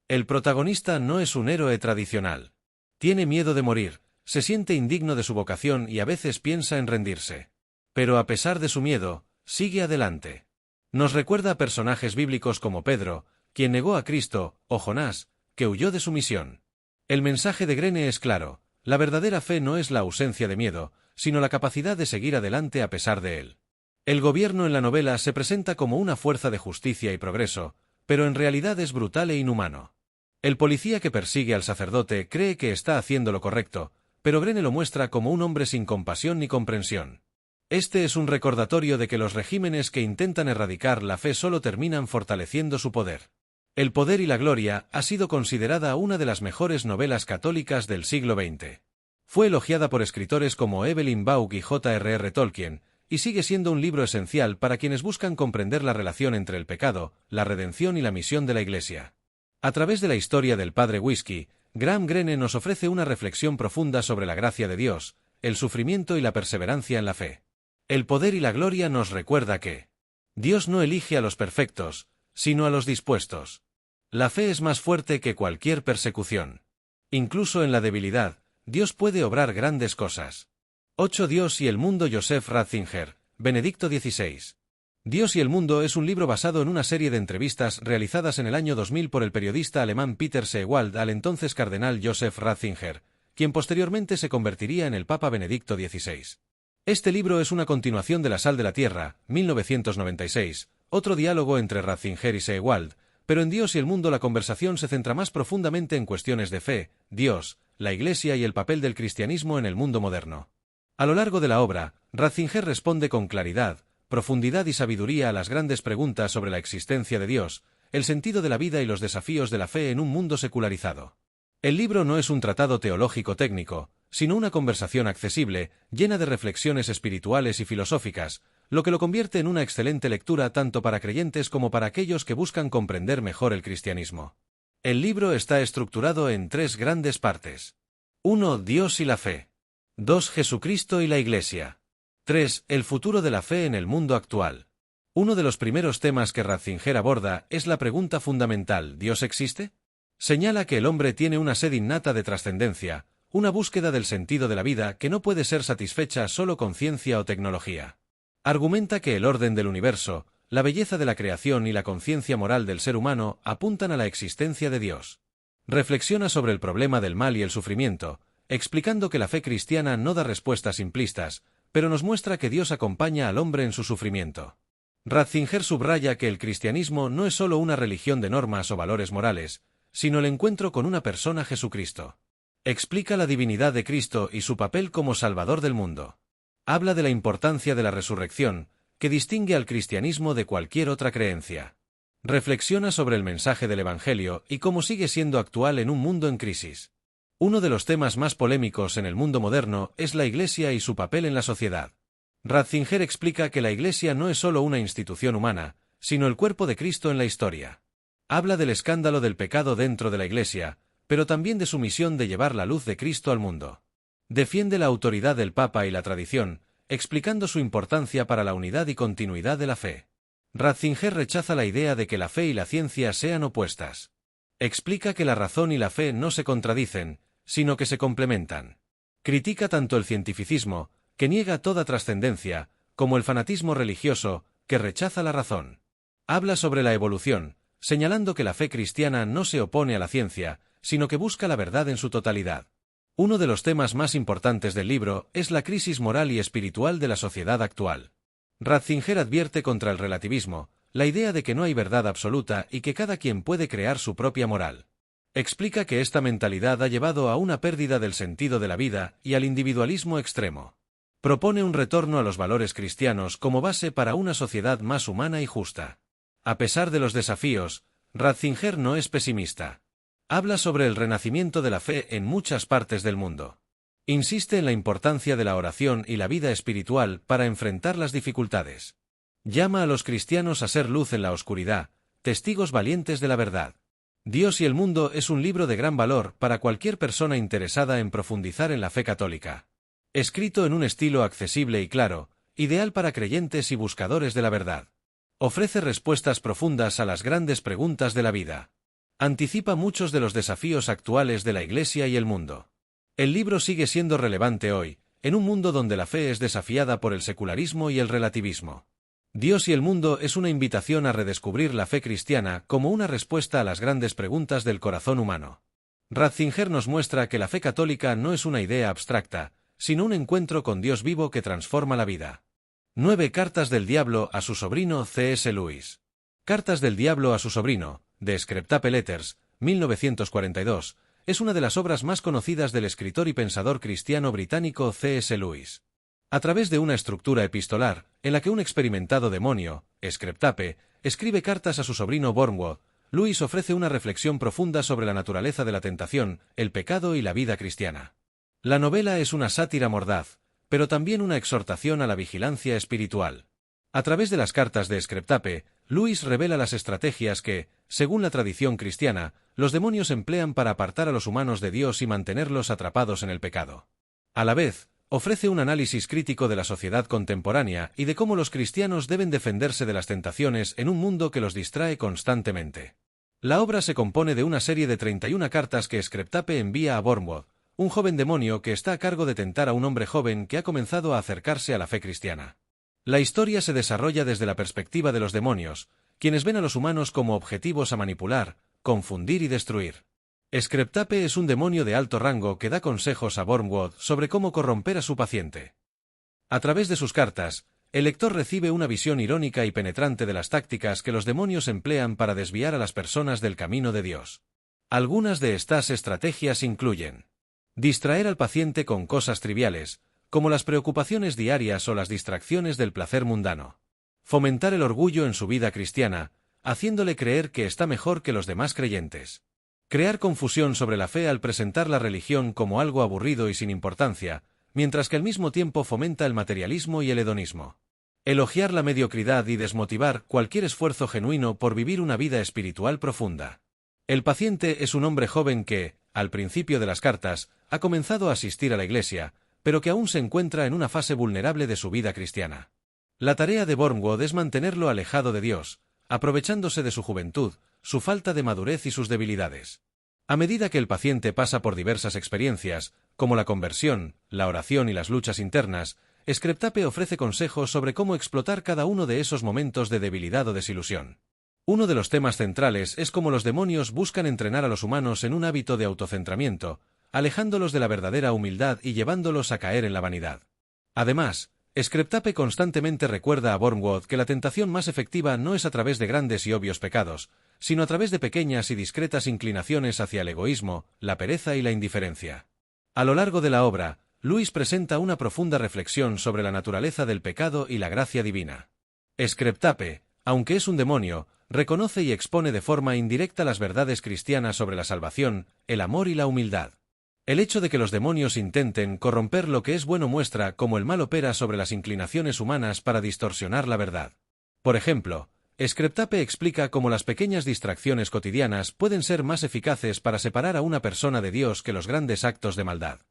El protagonista no es un héroe tradicional. Tiene miedo de morir, se siente indigno de su vocación y a veces piensa en rendirse. Pero a pesar de su miedo, sigue adelante. Nos recuerda a personajes bíblicos como Pedro, quien negó a Cristo, o Jonás, que huyó de su misión. El mensaje de Greene es claro: la verdadera fe no es la ausencia de miedo, sino la capacidad de seguir adelante a pesar de él. El gobierno en la novela se presenta como una fuerza de justicia y progreso, pero en realidad es brutal e inhumano. El policía que persigue al sacerdote cree que está haciendo lo correcto, pero Greene lo muestra como un hombre sin compasión ni comprensión. Este es un recordatorio de que los regímenes que intentan erradicar la fe solo terminan fortaleciendo su poder. El poder y la gloria ha sido considerada una de las mejores novelas católicas del siglo XX. Fue elogiada por escritores como Evelyn Waugh y J.R.R. Tolkien, y sigue siendo un libro esencial para quienes buscan comprender la relación entre el pecado, la redención y la misión de la Iglesia. A través de la historia del Padre Whisky, Graham Greene nos ofrece una reflexión profunda sobre la gracia de Dios, el sufrimiento y la perseverancia en la fe. El poder y la gloria nos recuerda que Dios no elige a los perfectos, sino a los dispuestos. La fe es más fuerte que cualquier persecución. Incluso en la debilidad, Dios puede obrar grandes cosas. 8 Dios y el mundo. Joseph Ratzinger, Benedicto XVI. Dios y el mundo es un libro basado en una serie de entrevistas realizadas en el año 2000 por el periodista alemán Peter Seewald al entonces cardenal Joseph Ratzinger, quien posteriormente se convertiría en el Papa Benedicto XVI. Este libro es una continuación de La sal de la tierra, 1996, otro diálogo entre Ratzinger y Seewald, pero en Dios y el mundo la conversación se centra más profundamente en cuestiones de fe, Dios, la Iglesia y el papel del cristianismo en el mundo moderno. A lo largo de la obra, Ratzinger responde con claridad, profundidad y sabiduría a las grandes preguntas sobre la existencia de Dios, el sentido de la vida y los desafíos de la fe en un mundo secularizado. El libro no es un tratado teológico técnico, sino una conversación accesible, llena de reflexiones espirituales y filosóficas, lo que lo convierte en una excelente lectura tanto para creyentes como para aquellos que buscan comprender mejor el cristianismo. El libro está estructurado en 3 grandes partes. 1. Dios y la fe. 2. Jesucristo y la Iglesia. 3. El futuro de la fe en el mundo actual. Uno de los primeros temas que Ratzinger aborda es la pregunta fundamental: ¿Dios existe? Señala que el hombre tiene una sed innata de trascendencia, una búsqueda del sentido de la vida que no puede ser satisfecha solo con ciencia o tecnología. Argumenta que el orden del universo, la belleza de la creación y la conciencia moral del ser humano apuntan a la existencia de Dios. Reflexiona sobre el problema del mal y el sufrimiento, explicando que la fe cristiana no da respuestas simplistas, pero nos muestra que Dios acompaña al hombre en su sufrimiento. Ratzinger subraya que el cristianismo no es solo una religión de normas o valores morales, sino el encuentro con una persona, Jesucristo. Explica la divinidad de Cristo y su papel como Salvador del mundo. Habla de la importancia de la resurrección, que distingue al cristianismo de cualquier otra creencia. Reflexiona sobre el mensaje del Evangelio y cómo sigue siendo actual en un mundo en crisis. Uno de los temas más polémicos en el mundo moderno es la Iglesia y su papel en la sociedad. Ratzinger explica que la Iglesia no es solo una institución humana, sino el cuerpo de Cristo en la historia. Habla del escándalo del pecado dentro de la Iglesia, pero también de su misión de llevar la luz de Cristo al mundo. Defiende la autoridad del Papa y la tradición, explicando su importancia para la unidad y continuidad de la fe. Ratzinger rechaza la idea de que la fe y la ciencia sean opuestas. Explica que la razón y la fe no se contradicen, sino que se complementan. Critica tanto el cientificismo, que niega toda trascendencia, como el fanatismo religioso, que rechaza la razón. Habla sobre la evolución, señalando que la fe cristiana no se opone a la ciencia, sino que busca la verdad en su totalidad. Uno de los temas más importantes del libro es la crisis moral y espiritual de la sociedad actual. Ratzinger advierte contra el relativismo, la idea de que no hay verdad absoluta y que cada quien puede crear su propia moral. Explica que esta mentalidad ha llevado a una pérdida del sentido de la vida y al individualismo extremo. Propone un retorno a los valores cristianos como base para una sociedad más humana y justa. A pesar de los desafíos, Ratzinger no es pesimista. Habla sobre el renacimiento de la fe en muchas partes del mundo. Insiste en la importancia de la oración y la vida espiritual para enfrentar las dificultades. Llama a los cristianos a ser luz en la oscuridad, testigos valientes de la verdad. Dios y el mundo es un libro de gran valor para cualquier persona interesada en profundizar en la fe católica. Escrito en un estilo accesible y claro, ideal para creyentes y buscadores de la verdad. Ofrece respuestas profundas a las grandes preguntas de la vida. Anticipa muchos de los desafíos actuales de la Iglesia y el mundo. El libro sigue siendo relevante hoy, en un mundo donde la fe es desafiada por el secularismo y el relativismo. Dios y el mundo es una invitación a redescubrir la fe cristiana como una respuesta a las grandes preguntas del corazón humano. Ratzinger nos muestra que la fe católica no es una idea abstracta, sino un encuentro con Dios vivo que transforma la vida. 9 Cartas del Diablo a su sobrino C.S. Lewis. Cartas del Diablo a su sobrino, de Screwtape Letters, 1942, es una de las obras más conocidas del escritor y pensador cristiano británico C.S. Lewis. A través de una estructura epistolar, en la que un experimentado demonio, Screwtape, escribe cartas a su sobrino Wormwood, Lewis ofrece una reflexión profunda sobre la naturaleza de la tentación, el pecado y la vida cristiana. La novela es una sátira mordaz, pero también una exhortación a la vigilancia espiritual. A través de las cartas de Screwtape, Lewis revela las estrategias que, según la tradición cristiana, los demonios emplean para apartar a los humanos de Dios y mantenerlos atrapados en el pecado. A la vez, ofrece un análisis crítico de la sociedad contemporánea y de cómo los cristianos deben defenderse de las tentaciones en un mundo que los distrae constantemente. La obra se compone de una serie de 31 cartas que Screwtape envía a Wormwood, un joven demonio que está a cargo de tentar a un hombre joven que ha comenzado a acercarse a la fe cristiana. La historia se desarrolla desde la perspectiva de los demonios, quienes ven a los humanos como objetivos a manipular, confundir y destruir. Screwtape es un demonio de alto rango que da consejos a Wormwood sobre cómo corromper a su paciente. A través de sus cartas, el lector recibe una visión irónica y penetrante de las tácticas que los demonios emplean para desviar a las personas del camino de Dios. Algunas de estas estrategias incluyen distraer al paciente con cosas triviales, como las preocupaciones diarias o las distracciones del placer mundano. Fomentar el orgullo en su vida cristiana, haciéndole creer que está mejor que los demás creyentes. Crear confusión sobre la fe al presentar la religión como algo aburrido y sin importancia, mientras que al mismo tiempo fomenta el materialismo y el hedonismo. Elogiar la mediocridad y desmotivar cualquier esfuerzo genuino por vivir una vida espiritual profunda. El paciente es un hombre joven que, al principio de las cartas, ha comenzado a asistir a la iglesia, pero que aún se encuentra en una fase vulnerable de su vida cristiana. La tarea de Wormwood es mantenerlo alejado de Dios, aprovechándose de su juventud, su falta de madurez y sus debilidades. A medida que el paciente pasa por diversas experiencias, como la conversión, la oración y las luchas internas, Screwtape ofrece consejos sobre cómo explotar cada uno de esos momentos de debilidad o desilusión. Uno de los temas centrales es cómo los demonios buscan entrenar a los humanos en un hábito de autocentramiento, alejándolos de la verdadera humildad y llevándolos a caer en la vanidad. Además, Screwtape constantemente recuerda a Wormwood que la tentación más efectiva no es a través de grandes y obvios pecados, sino a través de pequeñas y discretas inclinaciones hacia el egoísmo, la pereza y la indiferencia. A lo largo de la obra, Lewis presenta una profunda reflexión sobre la naturaleza del pecado y la gracia divina. Screwtape, aunque es un demonio, reconoce y expone de forma indirecta las verdades cristianas sobre la salvación, el amor y la humildad. El hecho de que los demonios intenten corromper lo que es bueno muestra cómo el mal opera sobre las inclinaciones humanas para distorsionar la verdad. Por ejemplo, Screwtape explica cómo las pequeñas distracciones cotidianas pueden ser más eficaces para separar a una persona de Dios que los grandes actos de maldad.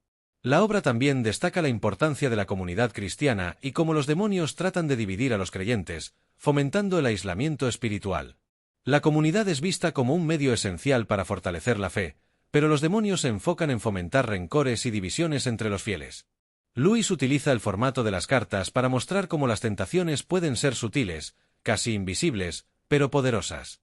La obra también destaca la importancia de la comunidad cristiana y cómo los demonios tratan de dividir a los creyentes, fomentando el aislamiento espiritual. La comunidad es vista como un medio esencial para fortalecer la fe, pero los demonios se enfocan en fomentar rencores y divisiones entre los fieles. Lewis utiliza el formato de las cartas para mostrar cómo las tentaciones pueden ser sutiles, casi invisibles, pero poderosas.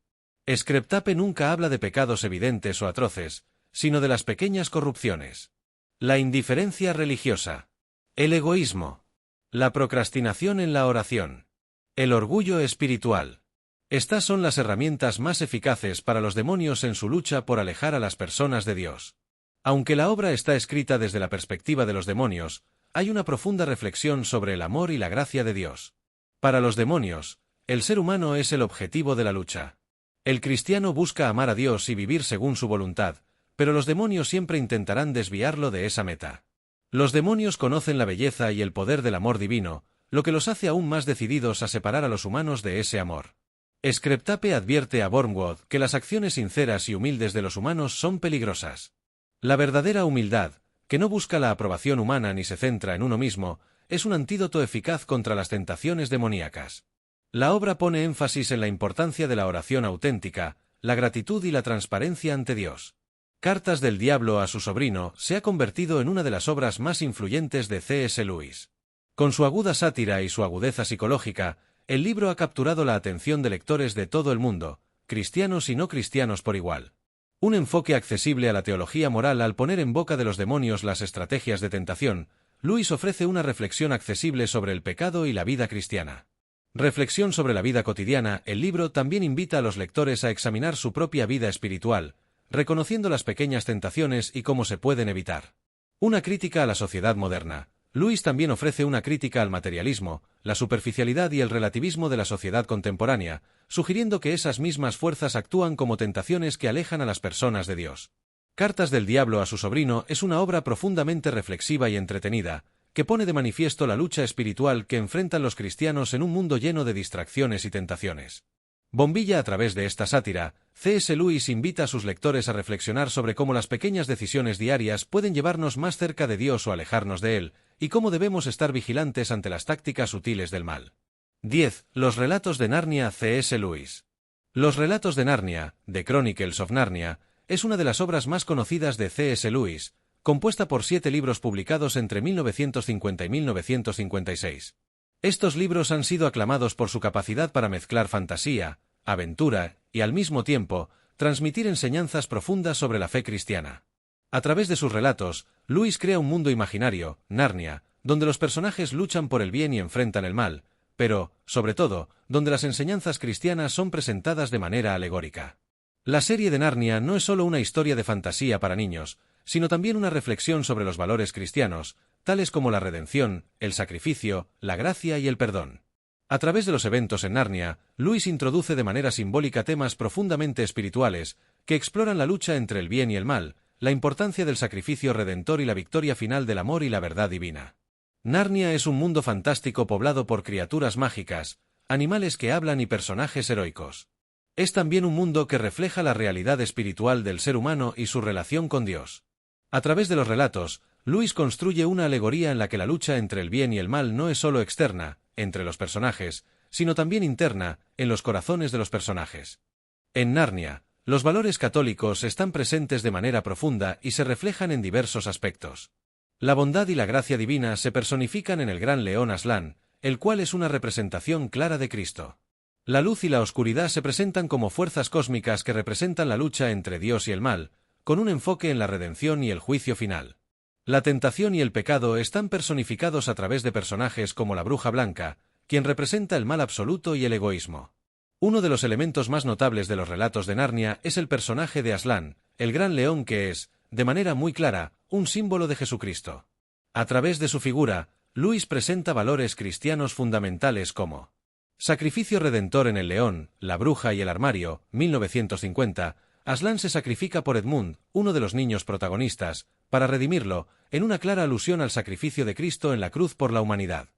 Screwtape nunca habla de pecados evidentes o atroces, sino de las pequeñas corrupciones. La indiferencia religiosa. El egoísmo. La procrastinación en la oración. El orgullo espiritual. Estas son las herramientas más eficaces para los demonios en su lucha por alejar a las personas de Dios. Aunque la obra está escrita desde la perspectiva de los demonios, hay una profunda reflexión sobre el amor y la gracia de Dios. Para los demonios, el ser humano es el objetivo de la lucha. El cristiano busca amar a Dios y vivir según su voluntad, pero los demonios siempre intentarán desviarlo de esa meta. Los demonios conocen la belleza y el poder del amor divino, lo que los hace aún más decididos a separar a los humanos de ese amor. Screwtape advierte a Wormwood que las acciones sinceras y humildes de los humanos son peligrosas. La verdadera humildad, que no busca la aprobación humana ni se centra en uno mismo, es un antídoto eficaz contra las tentaciones demoníacas. La obra pone énfasis en la importancia de la oración auténtica, la gratitud y la transparencia ante Dios. Cartas del Diablo a su sobrino se ha convertido en una de las obras más influyentes de C.S. Lewis. Con su aguda sátira y su agudeza psicológica, el libro ha capturado la atención de lectores de todo el mundo, cristianos y no cristianos por igual. Un enfoque accesible a la teología moral al poner en boca de los demonios las estrategias de tentación, Lewis ofrece una reflexión accesible sobre el pecado y la vida cristiana. Reflexión sobre la vida cotidiana, el libro también invita a los lectores a examinar su propia vida espiritual, reconociendo las pequeñas tentaciones y cómo se pueden evitar. Una crítica a la sociedad moderna. Lewis también ofrece una crítica al materialismo, la superficialidad y el relativismo de la sociedad contemporánea, sugiriendo que esas mismas fuerzas actúan como tentaciones que alejan a las personas de Dios. Cartas del Diablo a su sobrino es una obra profundamente reflexiva y entretenida, que pone de manifiesto la lucha espiritual que enfrentan los cristianos en un mundo lleno de distracciones y tentaciones. Bombilla a través de esta sátira, C.S. Lewis invita a sus lectores a reflexionar sobre cómo las pequeñas decisiones diarias pueden llevarnos más cerca de Dios o alejarnos de Él, y cómo debemos estar vigilantes ante las tácticas sutiles del mal. 10. Los relatos de Narnia. C.S. Lewis. Los relatos de Narnia, The Chronicles of Narnia, es una de las obras más conocidas de C.S. Lewis, compuesta por 7 libros publicados entre 1950 y 1956. Estos libros han sido aclamados por su capacidad para mezclar fantasía, aventura y, al mismo tiempo, transmitir enseñanzas profundas sobre la fe cristiana. A través de sus relatos, Lewis crea un mundo imaginario, Narnia, donde los personajes luchan por el bien y enfrentan el mal, pero, sobre todo, donde las enseñanzas cristianas son presentadas de manera alegórica. La serie de Narnia no es solo una historia de fantasía para niños, sino también una reflexión sobre los valores cristianos, tales como la redención, el sacrificio, la gracia y el perdón. A través de los eventos en Narnia, Lewis introduce de manera simbólica temas profundamente espirituales que exploran la lucha entre el bien y el mal, la importancia del sacrificio redentor y la victoria final del amor y la verdad divina. Narnia es un mundo fantástico poblado por criaturas mágicas, animales que hablan y personajes heroicos. Es también un mundo que refleja la realidad espiritual del ser humano y su relación con Dios. A través de los relatos, Lewis construye una alegoría en la que la lucha entre el bien y el mal no es solo externa, entre los personajes, sino también interna, en los corazones de los personajes. En Narnia, los valores católicos están presentes de manera profunda y se reflejan en diversos aspectos. La bondad y la gracia divina se personifican en el gran león Aslan, el cual es una representación clara de Cristo. La luz y la oscuridad se presentan como fuerzas cósmicas que representan la lucha entre Dios y el mal, con un enfoque en la redención y el juicio final. La tentación y el pecado están personificados a través de personajes como la Bruja Blanca, quien representa el mal absoluto y el egoísmo. Uno de los elementos más notables de los relatos de Narnia es el personaje de Aslan, el gran león que es, de manera muy clara, un símbolo de Jesucristo. A través de su figura, Lewis presenta valores cristianos fundamentales como sacrificio redentor en el león, la bruja y el armario, 1950, Aslan se sacrifica por Edmund, uno de los niños protagonistas, para redimirlo, en una clara alusión al sacrificio de Cristo en la cruz por la humanidad.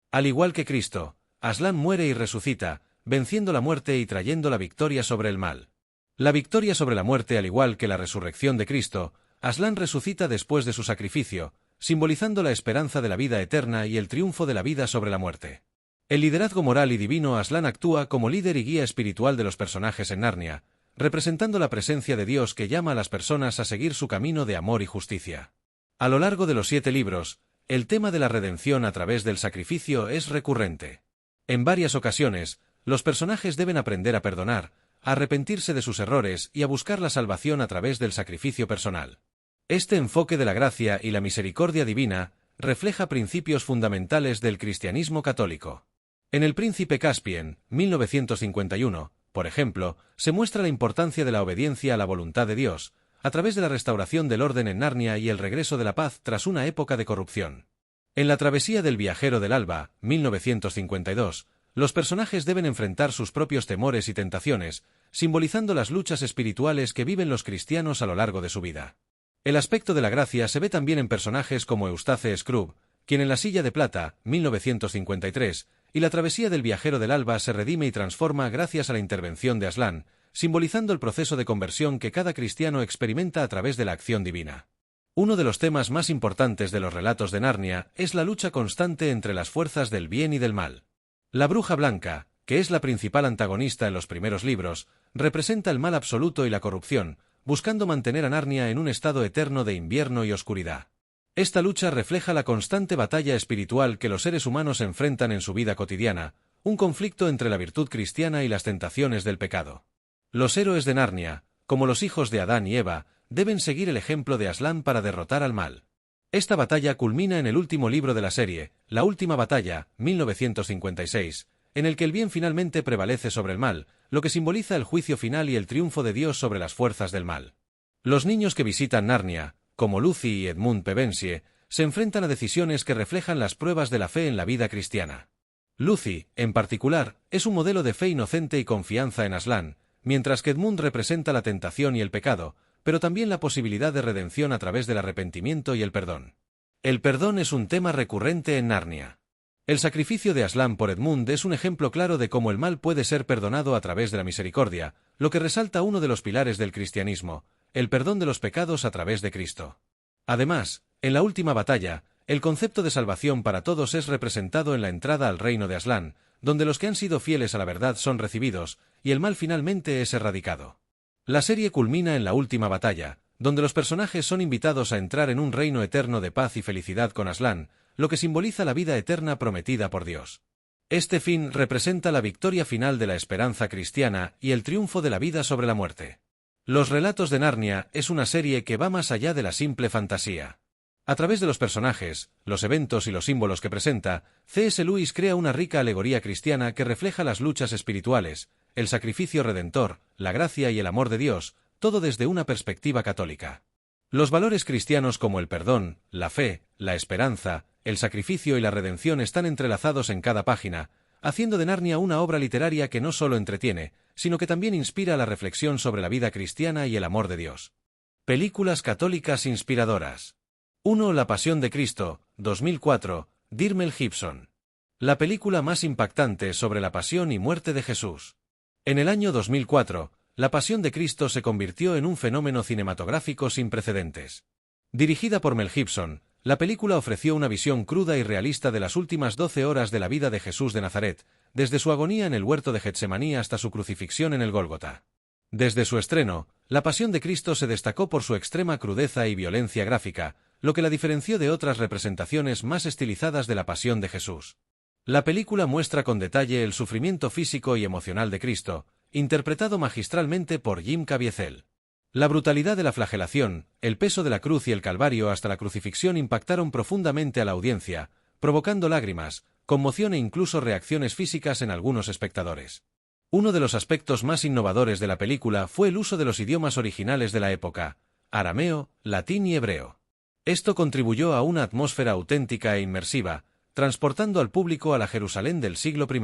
Al igual que Cristo, Aslan muere y resucita, venciendo la muerte y trayendo la victoria sobre el mal. La victoria sobre la muerte, al igual que la resurrección de Cristo, Aslan resucita después de su sacrificio, simbolizando la esperanza de la vida eterna y el triunfo de la vida sobre la muerte. El liderazgo moral y divino, Aslan actúa como líder y guía espiritual de los personajes en Narnia, representando la presencia de Dios que llama a las personas a seguir su camino de amor y justicia. A lo largo de los 7 libros, el tema de la redención a través del sacrificio es recurrente. En varias ocasiones, los personajes deben aprender a perdonar, a arrepentirse de sus errores y a buscar la salvación a través del sacrificio personal. Este enfoque de la gracia y la misericordia divina refleja principios fundamentales del cristianismo católico. En El Príncipe Caspian, 1951, por ejemplo, se muestra la importancia de la obediencia a la voluntad de Dios, a través de la restauración del orden en Narnia y el regreso de la paz tras una época de corrupción. En La Travesía del Viajero del Alba, 1952, los personajes deben enfrentar sus propios temores y tentaciones, simbolizando las luchas espirituales que viven los cristianos a lo largo de su vida. El aspecto de la gracia se ve también en personajes como Eustace Scrooge, quien en La Silla de Plata, 1953, y La Travesía del Viajero del Alba se redime y transforma gracias a la intervención de Aslan, simbolizando el proceso de conversión que cada cristiano experimenta a través de la acción divina. Uno de los temas más importantes de los relatos de Narnia es la lucha constante entre las fuerzas del bien y del mal. La Bruja Blanca, que es la principal antagonista en los primeros libros, representa el mal absoluto y la corrupción, buscando mantener a Narnia en un estado eterno de invierno y oscuridad. Esta lucha refleja la constante batalla espiritual que los seres humanos enfrentan en su vida cotidiana, un conflicto entre la virtud cristiana y las tentaciones del pecado. Los héroes de Narnia, como los hijos de Adán y Eva, deben seguir el ejemplo de Aslan para derrotar al mal. Esta batalla culmina en el último libro de la serie, La Última Batalla, 1956, en el que el bien finalmente prevalece sobre el mal, lo que simboliza el juicio final y el triunfo de Dios sobre las fuerzas del mal. Los niños que visitan Narnia, como Lucy y Edmund Pevensie, se enfrentan a decisiones que reflejan las pruebas de la fe en la vida cristiana. Lucy, en particular, es un modelo de fe inocente y confianza en Aslan, mientras que Edmund representa la tentación y el pecado, pero también la posibilidad de redención a través del arrepentimiento y el perdón. El perdón es un tema recurrente en Narnia. El sacrificio de Aslan por Edmund es un ejemplo claro de cómo el mal puede ser perdonado a través de la misericordia, lo que resalta uno de los pilares del cristianismo, el perdón de los pecados a través de Cristo. Además, en la última batalla, el concepto de salvación para todos es representado en la entrada al reino de Aslan, donde los que han sido fieles a la verdad son recibidos, y el mal finalmente es erradicado. La serie culmina en la última batalla, donde los personajes son invitados a entrar en un reino eterno de paz y felicidad con Aslan, lo que simboliza la vida eterna prometida por Dios. Este fin representa la victoria final de la esperanza cristiana y el triunfo de la vida sobre la muerte. Los relatos de Narnia es una serie que va más allá de la simple fantasía. A través de los personajes, los eventos y los símbolos que presenta, C.S. Lewis crea una rica alegoría cristiana que refleja las luchas espirituales, el sacrificio redentor, la gracia y el amor de Dios, todo desde una perspectiva católica. Los valores cristianos como el perdón, la fe, la esperanza, el sacrificio y la redención están entrelazados en cada página, haciendo de Narnia una obra literaria que no solo entretiene, sino que también inspira la reflexión sobre la vida cristiana y el amor de Dios. Películas católicas inspiradoras. 1. La Pasión de Cristo, 2004, Dir Mel Gibson. La película más impactante sobre la pasión y muerte de Jesús. En el año 2004, La Pasión de Cristo se convirtió en un fenómeno cinematográfico sin precedentes. Dirigida por Mel Gibson, la película ofreció una visión cruda y realista de las últimas 12 horas de la vida de Jesús de Nazaret, desde su agonía en el huerto de Getsemaní hasta su crucifixión en el Gólgota. Desde su estreno, La Pasión de Cristo se destacó por su extrema crudeza y violencia gráfica, lo que la diferenció de otras representaciones más estilizadas de la Pasión de Jesús. La película muestra con detalle el sufrimiento físico y emocional de Cristo, interpretado magistralmente por Jim Caviezel. La brutalidad de la flagelación, el peso de la cruz y el calvario hasta la crucifixión impactaron profundamente a la audiencia, provocando lágrimas, conmoción e incluso reacciones físicas en algunos espectadores. Uno de los aspectos más innovadores de la película fue el uso de los idiomas originales de la época, arameo, latín y hebreo. Esto contribuyó a una atmósfera auténtica e inmersiva, transportando al público a la Jerusalén del siglo I.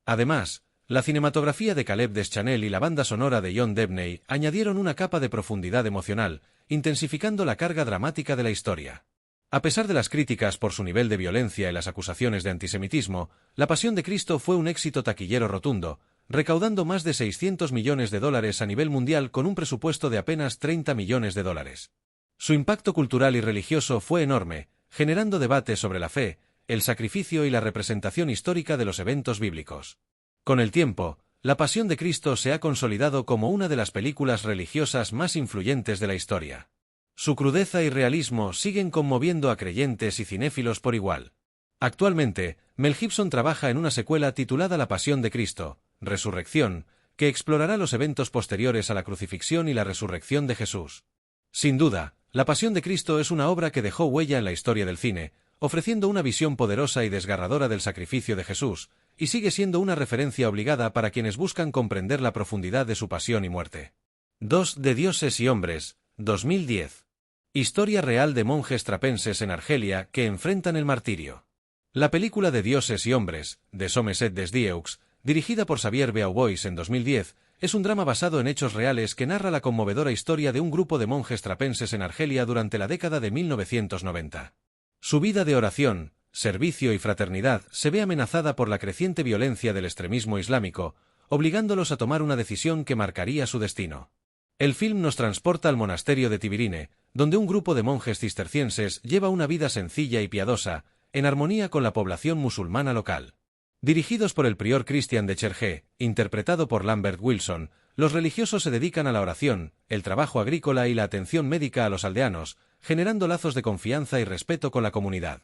Además, la cinematografía de Caleb Deschanel y la banda sonora de John Debney añadieron una capa de profundidad emocional, intensificando la carga dramática de la historia. A pesar de las críticas por su nivel de violencia y las acusaciones de antisemitismo, La Pasión de Cristo fue un éxito taquillero rotundo, recaudando más de $600 millones a nivel mundial con un presupuesto de apenas $30 millones. Su impacto cultural y religioso fue enorme, generando debate sobre la fe, el sacrificio y la representación histórica de los eventos bíblicos. Con el tiempo, La Pasión de Cristo se ha consolidado como una de las películas religiosas más influyentes de la historia. Su crudeza y realismo siguen conmoviendo a creyentes y cinéfilos por igual. Actualmente, Mel Gibson trabaja en una secuela titulada La Pasión de Cristo, Resurrección, que explorará los eventos posteriores a la crucifixión y la resurrección de Jesús. Sin duda, La Pasión de Cristo es una obra que dejó huella en la historia del cine, ofreciendo una visión poderosa y desgarradora del sacrificio de Jesús, y sigue siendo una referencia obligada para quienes buscan comprender la profundidad de su pasión y muerte. 2. De Dioses y Hombres, 2010. Historia real de monjes trapenses en Argelia que enfrentan el martirio. La película de Dioses y Hombres, de Somerset des Dieux, dirigida por Xavier Beauvois en 2010, es un drama basado en hechos reales que narra la conmovedora historia de un grupo de monjes trapenses en Argelia durante la década de 1990. Su vida de oración, servicio y fraternidad se ve amenazada por la creciente violencia del extremismo islámico, obligándolos a tomar una decisión que marcaría su destino. El film nos transporta al monasterio de Tibirine, donde un grupo de monjes cistercienses lleva una vida sencilla y piadosa, en armonía con la población musulmana local. Dirigidos por el prior Christian de Chergé, interpretado por Lambert Wilson, los religiosos se dedican a la oración, el trabajo agrícola y la atención médica a los aldeanos, generando lazos de confianza y respeto con la comunidad.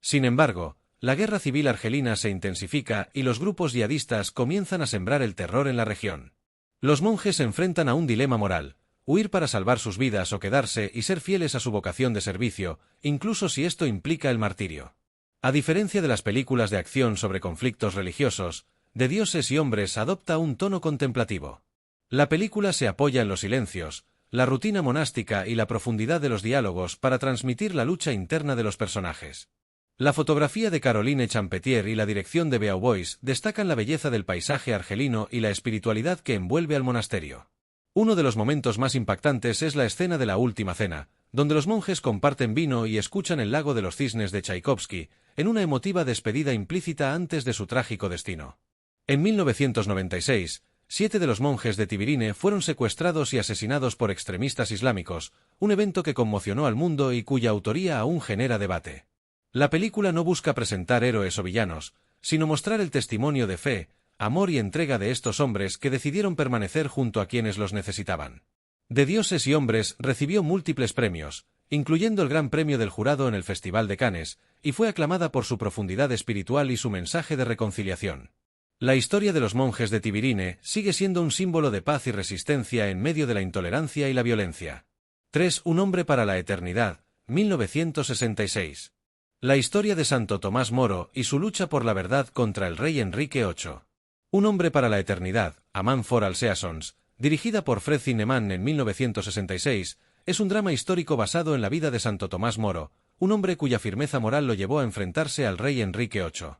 Sin embargo, la guerra civil argelina se intensifica y los grupos yihadistas comienzan a sembrar el terror en la región. Los monjes se enfrentan a un dilema moral: huir para salvar sus vidas o quedarse y ser fieles a su vocación de servicio, incluso si esto implica el martirio. A diferencia de las películas de acción sobre conflictos religiosos, De Dioses y Hombres adopta un tono contemplativo. La película se apoya en los silencios, la rutina monástica y la profundidad de los diálogos para transmitir la lucha interna de los personajes. La fotografía de Caroline Champetier y la dirección de Beauvois destacan la belleza del paisaje argelino y la espiritualidad que envuelve al monasterio. Uno de los momentos más impactantes es la escena de la última cena, donde los monjes comparten vino y escuchan El lago de los cisnes de Tchaikovsky, en una emotiva despedida implícita antes de su trágico destino. En 1996, 7 de los monjes de Tibirine fueron secuestrados y asesinados por extremistas islámicos, un evento que conmocionó al mundo y cuya autoría aún genera debate. La película no busca presentar héroes o villanos, sino mostrar el testimonio de fe, amor y entrega de estos hombres que decidieron permanecer junto a quienes los necesitaban. De Dioses y Hombres recibió múltiples premios, incluyendo el Gran Premio del Jurado en el Festival de Cannes, y fue aclamada por su profundidad espiritual y su mensaje de reconciliación. La historia de los monjes de Tibirine sigue siendo un símbolo de paz y resistencia en medio de la intolerancia y la violencia. 3. Un hombre para la eternidad, 1966. La historia de Santo Tomás Moro y su lucha por la verdad contra el rey Enrique VIII. Un hombre para la eternidad, A Man for All Seasons, dirigida por Fred Zinnemann en 1966, es un drama histórico basado en la vida de Santo Tomás Moro, un hombre cuya firmeza moral lo llevó a enfrentarse al rey Enrique VIII.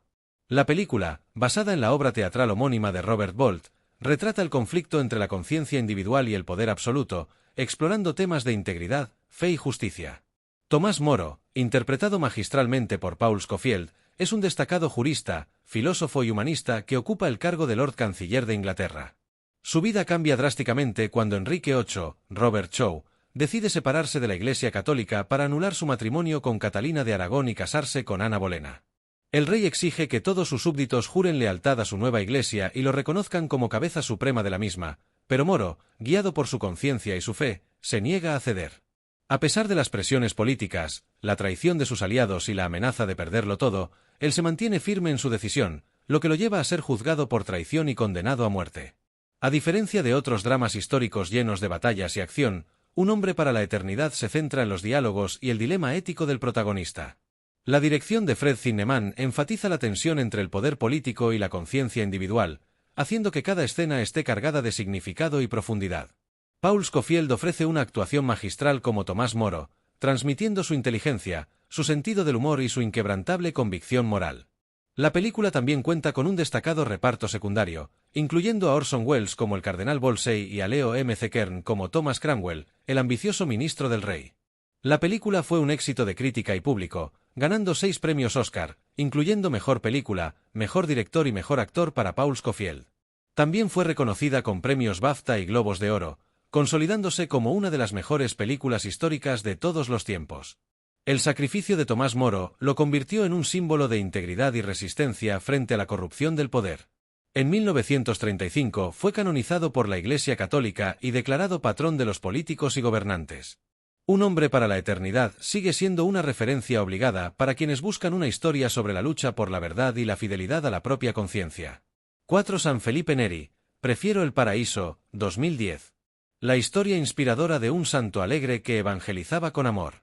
La película, basada en la obra teatral homónima de Robert Bolt, retrata el conflicto entre la conciencia individual y el poder absoluto, explorando temas de integridad, fe y justicia. Tomás Moro, interpretado magistralmente por Paul Scofield, es un destacado jurista, filósofo y humanista que ocupa el cargo de Lord Canciller de Inglaterra. Su vida cambia drásticamente cuando Enrique VIII, Robert Shaw, decide separarse de la Iglesia Católica para anular su matrimonio con Catalina de Aragón y casarse con Ana Bolena. El rey exige que todos sus súbditos juren lealtad a su nueva Iglesia y lo reconozcan como cabeza suprema de la misma, pero Moro, guiado por su conciencia y su fe, se niega a ceder. A pesar de las presiones políticas, la traición de sus aliados y la amenaza de perderlo todo, él se mantiene firme en su decisión, lo que lo lleva a ser juzgado por traición y condenado a muerte. A diferencia de otros dramas históricos llenos de batallas y acción, Un hombre para la eternidad se centra en los diálogos y el dilema ético del protagonista. La dirección de Fred Zinnemann enfatiza la tensión entre el poder político y la conciencia individual, haciendo que cada escena esté cargada de significado y profundidad. Paul Scofield ofrece una actuación magistral como Tomás Moro, transmitiendo su inteligencia, su sentido del humor y su inquebrantable convicción moral. La película también cuenta con un destacado reparto secundario, incluyendo a Orson Welles como el cardenal Wolsey y a Leo M. C. Kern como Thomas Cromwell, el ambicioso ministro del rey. La película fue un éxito de crítica y público, ganando 6 premios Oscar, incluyendo Mejor Película, Mejor Director y Mejor Actor para Paul Scofield. También fue reconocida con premios BAFTA y Globos de Oro, consolidándose como una de las mejores películas históricas de todos los tiempos. El sacrificio de Tomás Moro lo convirtió en un símbolo de integridad y resistencia frente a la corrupción del poder. En 1935 fue canonizado por la Iglesia Católica y declarado patrón de los políticos y gobernantes. Un hombre para la eternidad sigue siendo una referencia obligada para quienes buscan una historia sobre la lucha por la verdad y la fidelidad a la propia conciencia. 4. San Felipe Neri, Prefiero el paraíso, 2010. La historia inspiradora de un santo alegre que evangelizaba con amor.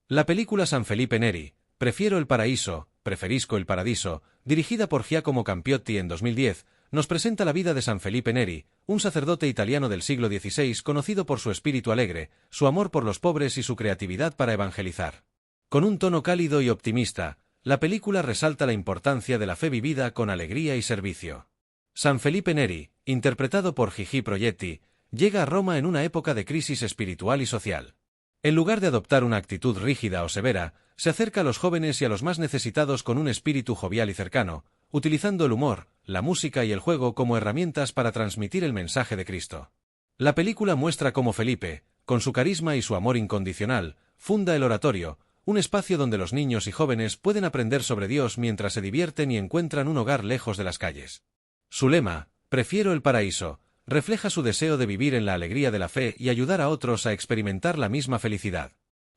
La película San Felipe Neri, Prefiero el paraíso, Preferisco el paradiso, dirigida por Giacomo Campiotti en 2010, nos presenta la vida de San Felipe Neri, un sacerdote italiano del siglo XVI conocido por su espíritu alegre, su amor por los pobres y su creatividad para evangelizar. Con un tono cálido y optimista, la película resalta la importancia de la fe vivida con alegría y servicio. San Felipe Neri, interpretado por Gigi Proietti, llega a Roma en una época de crisis espiritual y social. En lugar de adoptar una actitud rígida o severa, se acerca a los jóvenes y a los más necesitados con un espíritu jovial y cercano, utilizando el humor, la música y el juego como herramientas para transmitir el mensaje de Cristo. La película muestra cómo Felipe, con su carisma y su amor incondicional, funda el oratorio, un espacio donde los niños y jóvenes pueden aprender sobre Dios mientras se divierten y encuentran un hogar lejos de las calles. Su lema, Prefiero el paraíso, refleja su deseo de vivir en la alegría de la fe y ayudar a otros a experimentar la misma felicidad.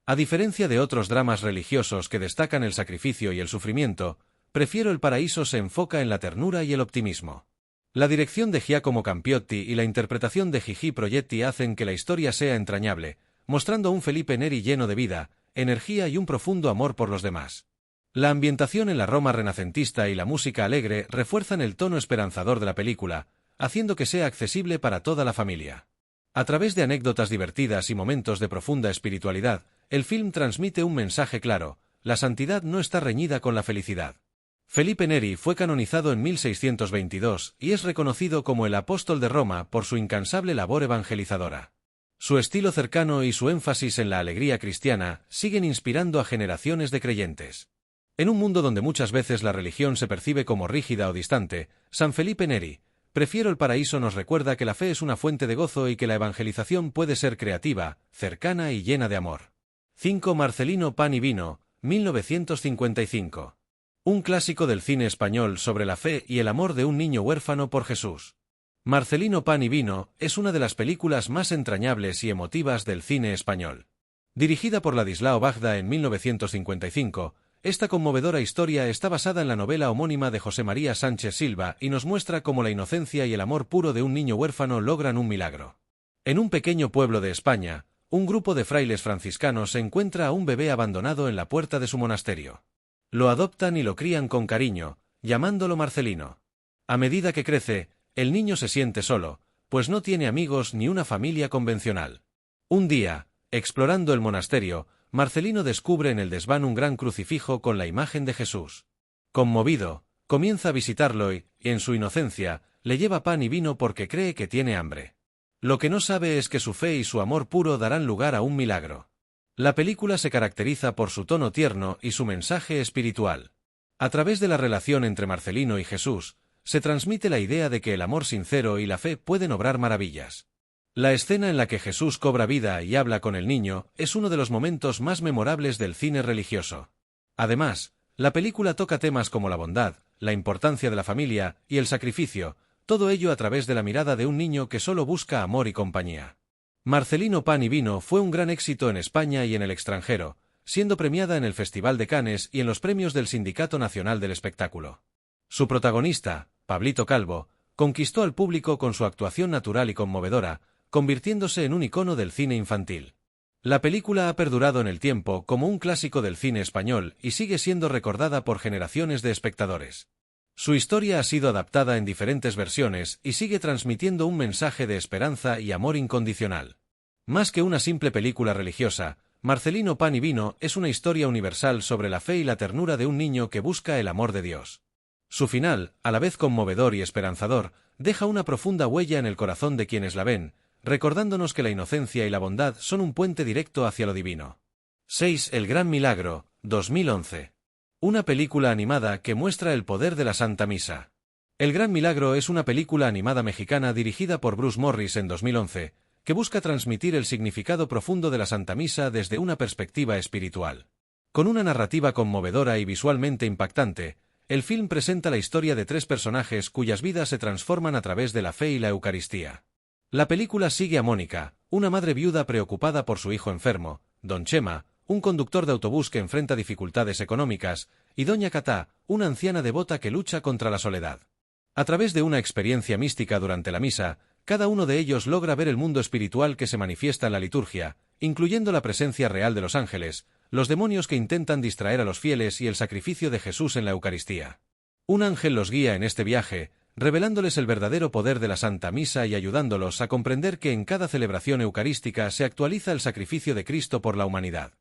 A diferencia de otros dramas religiosos que destacan el sacrificio y el sufrimiento, Prefiero el paraíso se enfoca en la ternura y el optimismo. La dirección de Giacomo Campiotti y la interpretación de Gigi Proietti hacen que la historia sea entrañable, mostrando un Felipe Neri lleno de vida, energía y un profundo amor por los demás. La ambientación en la Roma renacentista y la música alegre refuerzan el tono esperanzador de la película, haciendo que sea accesible para toda la familia. A través de anécdotas divertidas y momentos de profunda espiritualidad, el film transmite un mensaje claro: la santidad no está reñida con la felicidad. Felipe Neri fue canonizado en 1622 y es reconocido como el apóstol de Roma por su incansable labor evangelizadora. Su estilo cercano y su énfasis en la alegría cristiana siguen inspirando a generaciones de creyentes. En un mundo donde muchas veces la religión se percibe como rígida o distante, San Felipe Neri, Prefiero el paraíso nos recuerda que la fe es una fuente de gozo y que la evangelización puede ser creativa, cercana y llena de amor. 5. Marcelino Pan y Vino, 1955. Un clásico del cine español sobre la fe y el amor de un niño huérfano por Jesús. Marcelino Pan y Vino es una de las películas más entrañables y emotivas del cine español. Dirigida por Ladislao Bajda en 1955, esta conmovedora historia está basada en la novela homónima de José María Sánchez Silva y nos muestra cómo la inocencia y el amor puro de un niño huérfano logran un milagro. En un pequeño pueblo de España, un grupo de frailes franciscanos encuentra a un bebé abandonado en la puerta de su monasterio. Lo adoptan y lo crían con cariño, llamándolo Marcelino. A medida que crece, el niño se siente solo, pues no tiene amigos ni una familia convencional. Un día, explorando el monasterio, Marcelino descubre en el desván un gran crucifijo con la imagen de Jesús. Conmovido, comienza a visitarlo y, en su inocencia, le lleva pan y vino porque cree que tiene hambre. Lo que no sabe es que su fe y su amor puro darán lugar a un milagro. La película se caracteriza por su tono tierno y su mensaje espiritual. A través de la relación entre Marcelino y Jesús, se transmite la idea de que el amor sincero y la fe pueden obrar maravillas. La escena en la que Jesús cobra vida y habla con el niño es uno de los momentos más memorables del cine religioso. Además, la película toca temas como la bondad, la importancia de la familia y el sacrificio, todo ello a través de la mirada de un niño que solo busca amor y compañía. Marcelino Pan y Vino fue un gran éxito en España y en el extranjero, siendo premiada en el Festival de Cannes y en los premios del Sindicato Nacional del Espectáculo. Su protagonista, Pablito Calvo, conquistó al público con su actuación natural y conmovedora, convirtiéndose en un icono del cine infantil. La película ha perdurado en el tiempo como un clásico del cine español y sigue siendo recordada por generaciones de espectadores. Su historia ha sido adaptada en diferentes versiones y sigue transmitiendo un mensaje de esperanza y amor incondicional. Más que una simple película religiosa, Marcelino Pan y Vino es una historia universal sobre la fe y la ternura de un niño que busca el amor de Dios. Su final, a la vez conmovedor y esperanzador, deja una profunda huella en el corazón de quienes la ven, recordándonos que la inocencia y la bondad son un puente directo hacia lo divino. 6. El Gran Milagro, 2011. Una película animada que muestra el poder de la Santa Misa. El Gran Milagro es una película animada mexicana dirigida por Bruce Morris en 2011, que busca transmitir el significado profundo de la Santa Misa desde una perspectiva espiritual. Con una narrativa conmovedora y visualmente impactante, el film presenta la historia de tres personajes cuyas vidas se transforman a través de la fe y la Eucaristía. La película sigue a Mónica, una madre viuda preocupada por su hijo enfermo, don Chema, un conductor de autobús que enfrenta dificultades económicas, y doña Catá, una anciana devota que lucha contra la soledad. A través de una experiencia mística durante la misa, cada uno de ellos logra ver el mundo espiritual que se manifiesta en la liturgia, incluyendo la presencia real de los ángeles, los demonios que intentan distraer a los fieles y el sacrificio de Jesús en la Eucaristía. Un ángel los guía en este viaje, revelándoles el verdadero poder de la Santa Misa y ayudándolos a comprender que en cada celebración eucarística se actualiza el sacrificio de Cristo por la humanidad.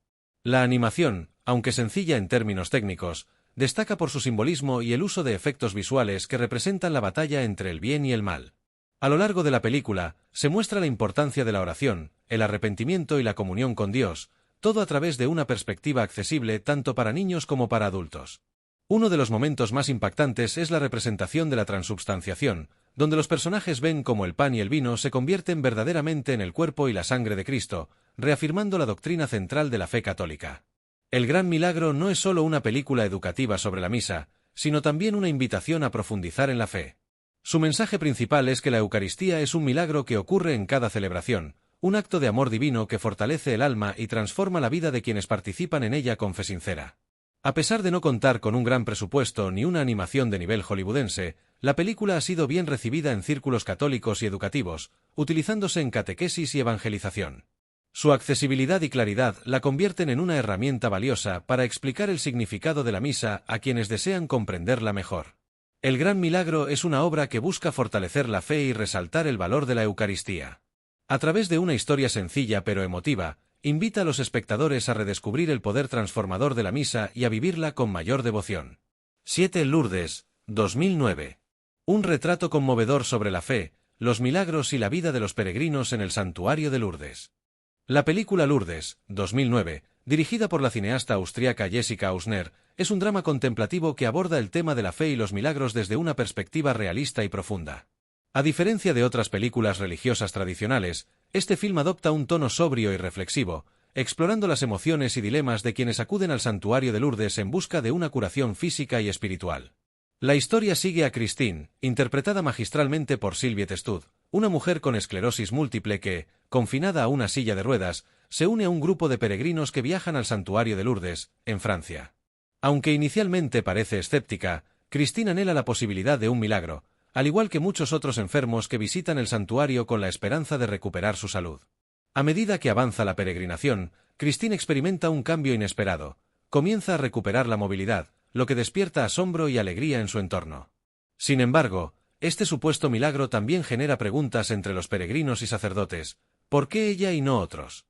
La animación, aunque sencilla en términos técnicos, destaca por su simbolismo y el uso de efectos visuales que representan la batalla entre el bien y el mal. A lo largo de la película, se muestra la importancia de la oración, el arrepentimiento y la comunión con Dios, todo a través de una perspectiva accesible tanto para niños como para adultos. Uno de los momentos más impactantes es la representación de la transubstanciación, donde los personajes ven cómo el pan y el vino se convierten verdaderamente en el cuerpo y la sangre de Cristo, reafirmando la doctrina central de la fe católica. El Gran Milagro no es solo una película educativa sobre la misa, sino también una invitación a profundizar en la fe. Su mensaje principal es que la Eucaristía es un milagro que ocurre en cada celebración, un acto de amor divino que fortalece el alma y transforma la vida de quienes participan en ella con fe sincera. A pesar de no contar con un gran presupuesto ni una animación de nivel hollywoodense, la película ha sido bien recibida en círculos católicos y educativos, utilizándose en catequesis y evangelización. Su accesibilidad y claridad la convierten en una herramienta valiosa para explicar el significado de la misa a quienes desean comprenderla mejor. El Gran Milagro es una obra que busca fortalecer la fe y resaltar el valor de la Eucaristía. A través de una historia sencilla pero emotiva, invita a los espectadores a redescubrir el poder transformador de la misa y a vivirla con mayor devoción. 7. Lourdes, 2009. Un retrato conmovedor sobre la fe, los milagros y la vida de los peregrinos en el santuario de Lourdes. La película Lourdes, 2009, dirigida por la cineasta austriaca Jessica Hausner, es un drama contemplativo que aborda el tema de la fe y los milagros desde una perspectiva realista y profunda. A diferencia de otras películas religiosas tradicionales, este film adopta un tono sobrio y reflexivo, explorando las emociones y dilemas de quienes acuden al santuario de Lourdes en busca de una curación física y espiritual. La historia sigue a Christine, interpretada magistralmente por Sylvie Testud, una mujer con esclerosis múltiple que, confinada a una silla de ruedas, se une a un grupo de peregrinos que viajan al santuario de Lourdes, en Francia. Aunque inicialmente parece escéptica, Christine anhela la posibilidad de un milagro, al igual que muchos otros enfermos que visitan el santuario con la esperanza de recuperar su salud. A medida que avanza la peregrinación, Christine experimenta un cambio inesperado. Comienza a recuperar la movilidad, lo que despierta asombro y alegría en su entorno. Sin embargo, este supuesto milagro también genera preguntas entre los peregrinos y sacerdotes. ¿Por qué ella y no otros?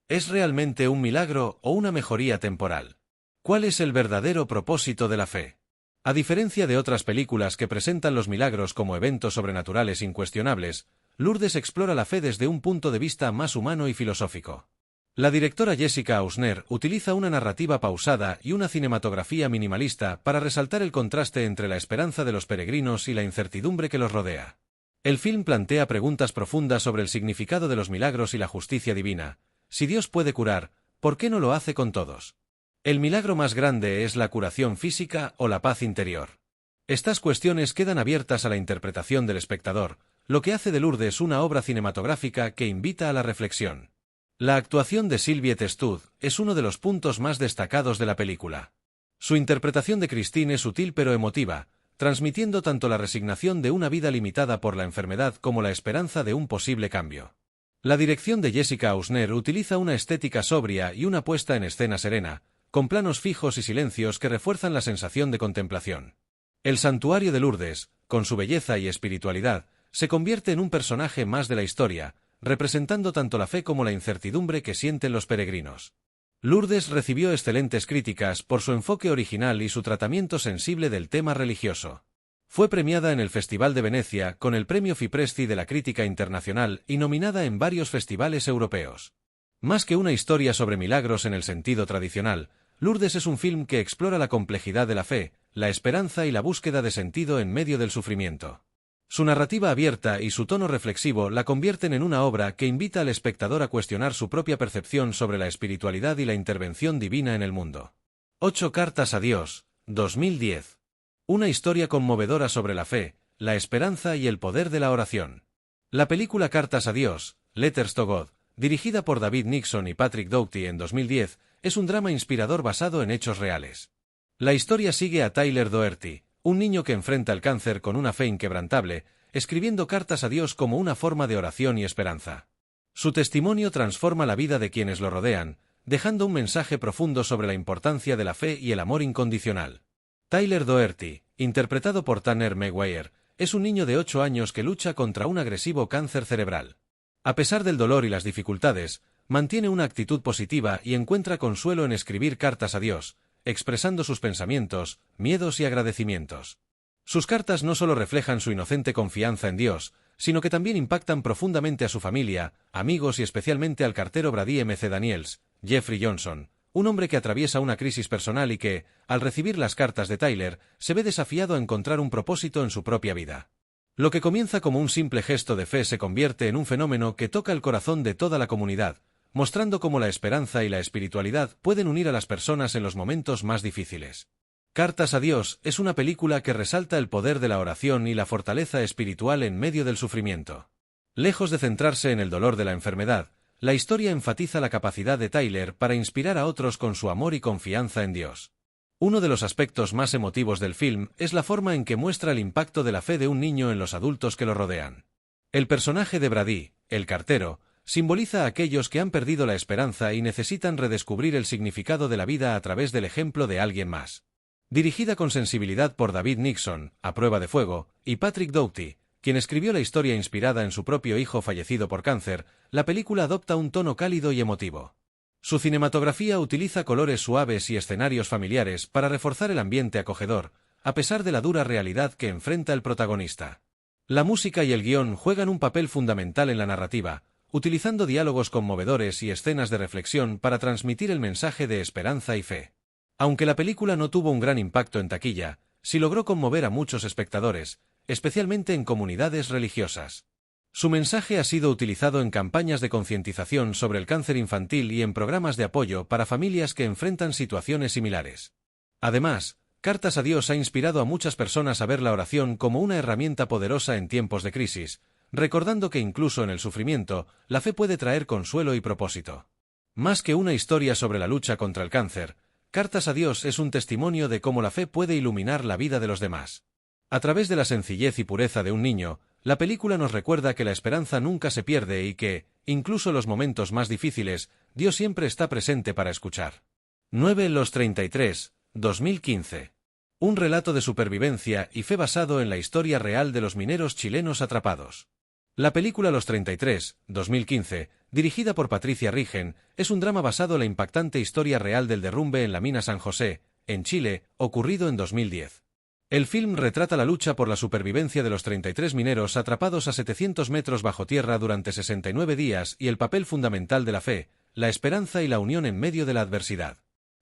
¿Es realmente un milagro o una mejoría temporal? ¿Cuál es el verdadero propósito de la fe? A diferencia de otras películas que presentan los milagros como eventos sobrenaturales incuestionables, Lourdes explora la fe desde un punto de vista más humano y filosófico. La directora Jessica Hausner utiliza una narrativa pausada y una cinematografía minimalista para resaltar el contraste entre la esperanza de los peregrinos y la incertidumbre que los rodea. El film plantea preguntas profundas sobre el significado de los milagros y la justicia divina. Si Dios puede curar, ¿por qué no lo hace con todos? ¿El milagro más grande es la curación física o la paz interior? Estas cuestiones quedan abiertas a la interpretación del espectador, lo que hace de Lourdes una obra cinematográfica que invita a la reflexión. La actuación de Sylvie Testud es uno de los puntos más destacados de la película. Su interpretación de Christine es sutil pero emotiva, transmitiendo tanto la resignación de una vida limitada por la enfermedad como la esperanza de un posible cambio. La dirección de Jessica Hausner utiliza una estética sobria y una puesta en escena serena, con planos fijos y silencios que refuerzan la sensación de contemplación. El santuario de Lourdes, con su belleza y espiritualidad, se convierte en un personaje más de la historia, representando tanto la fe como la incertidumbre que sienten los peregrinos. Lourdes recibió excelentes críticas por su enfoque original y su tratamiento sensible del tema religioso. Fue premiada en el Festival de Venecia con el Premio Fipresci de la Crítica Internacional y nominada en varios festivales europeos. Más que una historia sobre milagros en el sentido tradicional, Lourdes es un film que explora la complejidad de la fe, la esperanza y la búsqueda de sentido en medio del sufrimiento. Su narrativa abierta y su tono reflexivo la convierten en una obra que invita al espectador a cuestionar su propia percepción sobre la espiritualidad y la intervención divina en el mundo. 8 cartas a Dios, 2010. Una historia conmovedora sobre la fe, la esperanza y el poder de la oración. La película Cartas a Dios, Letters to God, dirigida por David Nixon y Patrick Doughty en 2010, es un drama inspirador basado en hechos reales. La historia sigue a Tyler Doherty, un niño que enfrenta el cáncer con una fe inquebrantable, escribiendo cartas a Dios como una forma de oración y esperanza. Su testimonio transforma la vida de quienes lo rodean, dejando un mensaje profundo sobre la importancia de la fe y el amor incondicional. Tyler Doherty, interpretado por Tanner Maguire, es un niño de 8 años que lucha contra un agresivo cáncer cerebral. A pesar del dolor y las dificultades, mantiene una actitud positiva y encuentra consuelo en escribir cartas a Dios, expresando sus pensamientos, miedos y agradecimientos. Sus cartas no solo reflejan su inocente confianza en Dios, sino que también impactan profundamente a su familia, amigos y especialmente al cartero Brady M.C. Daniels, Jeffrey Johnson, un hombre que atraviesa una crisis personal y que, al recibir las cartas de Tyler, se ve desafiado a encontrar un propósito en su propia vida. Lo que comienza como un simple gesto de fe se convierte en un fenómeno que toca el corazón de toda la comunidad, mostrando cómo la esperanza y la espiritualidad pueden unir a las personas en los momentos más difíciles. Cartas a Dios es una película que resalta el poder de la oración y la fortaleza espiritual en medio del sufrimiento. Lejos de centrarse en el dolor de la enfermedad, la historia enfatiza la capacidad de Tyler para inspirar a otros con su amor y confianza en Dios. Uno de los aspectos más emotivos del film es la forma en que muestra el impacto de la fe de un niño en los adultos que lo rodean. El personaje de Brady, el cartero, simboliza a aquellos que han perdido la esperanza y necesitan redescubrir el significado de la vida a través del ejemplo de alguien más. Dirigida con sensibilidad por David Nixon, A Prueba de Fuego, y Patrick Doughty, quien escribió la historia inspirada en su propio hijo fallecido por cáncer, la película adopta un tono cálido y emotivo. Su cinematografía utiliza colores suaves y escenarios familiares para reforzar el ambiente acogedor, a pesar de la dura realidad que enfrenta el protagonista. La música y el guión juegan un papel fundamental en la narrativa, utilizando diálogos conmovedores y escenas de reflexión para transmitir el mensaje de esperanza y fe. Aunque la película no tuvo un gran impacto en taquilla, sí logró conmover a muchos espectadores, especialmente en comunidades religiosas. Su mensaje ha sido utilizado en campañas de concientización sobre el cáncer infantil y en programas de apoyo para familias que enfrentan situaciones similares. Además, Cartas a Dios ha inspirado a muchas personas a ver la oración como una herramienta poderosa en tiempos de crisis, recordando que incluso en el sufrimiento, la fe puede traer consuelo y propósito. Más que una historia sobre la lucha contra el cáncer, Cartas a Dios es un testimonio de cómo la fe puede iluminar la vida de los demás. A través de la sencillez y pureza de un niño, la película nos recuerda que la esperanza nunca se pierde y que, incluso en los momentos más difíciles, Dios siempre está presente para escuchar. 9 Los 33, 2015. Un relato de supervivencia y fe basado en la historia real de los mineros chilenos atrapados. La película Los 33, 2015, dirigida por Patricia Rigen, es un drama basado en la impactante historia real del derrumbe en la mina San José, en Chile, ocurrido en 2010. El film retrata la lucha por la supervivencia de los 33 mineros atrapados a 700 metros bajo tierra durante 69 días y el papel fundamental de la fe, la esperanza y la unión en medio de la adversidad.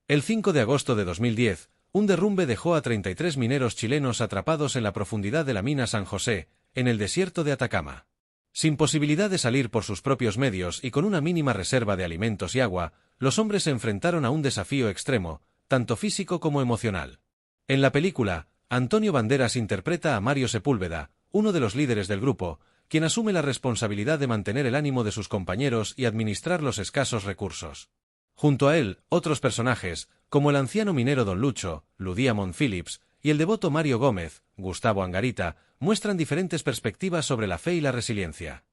El 5 de agosto de 2010, un derrumbe dejó a 33 mineros chilenos atrapados en la profundidad de la mina San José, en el desierto de Atacama. Sin posibilidad de salir por sus propios medios y con una mínima reserva de alimentos y agua, los hombres se enfrentaron a un desafío extremo, tanto físico como emocional. En la película, Antonio Banderas interpreta a Mario Sepúlveda, uno de los líderes del grupo, quien asume la responsabilidad de mantener el ánimo de sus compañeros y administrar los escasos recursos. Junto a él, otros personajes, como el anciano minero Don Lucho, Ludía Phillips, y el devoto Mario Gómez, Gustavo Angarita, muestran diferentes perspectivas sobre la fe y la resiliencia.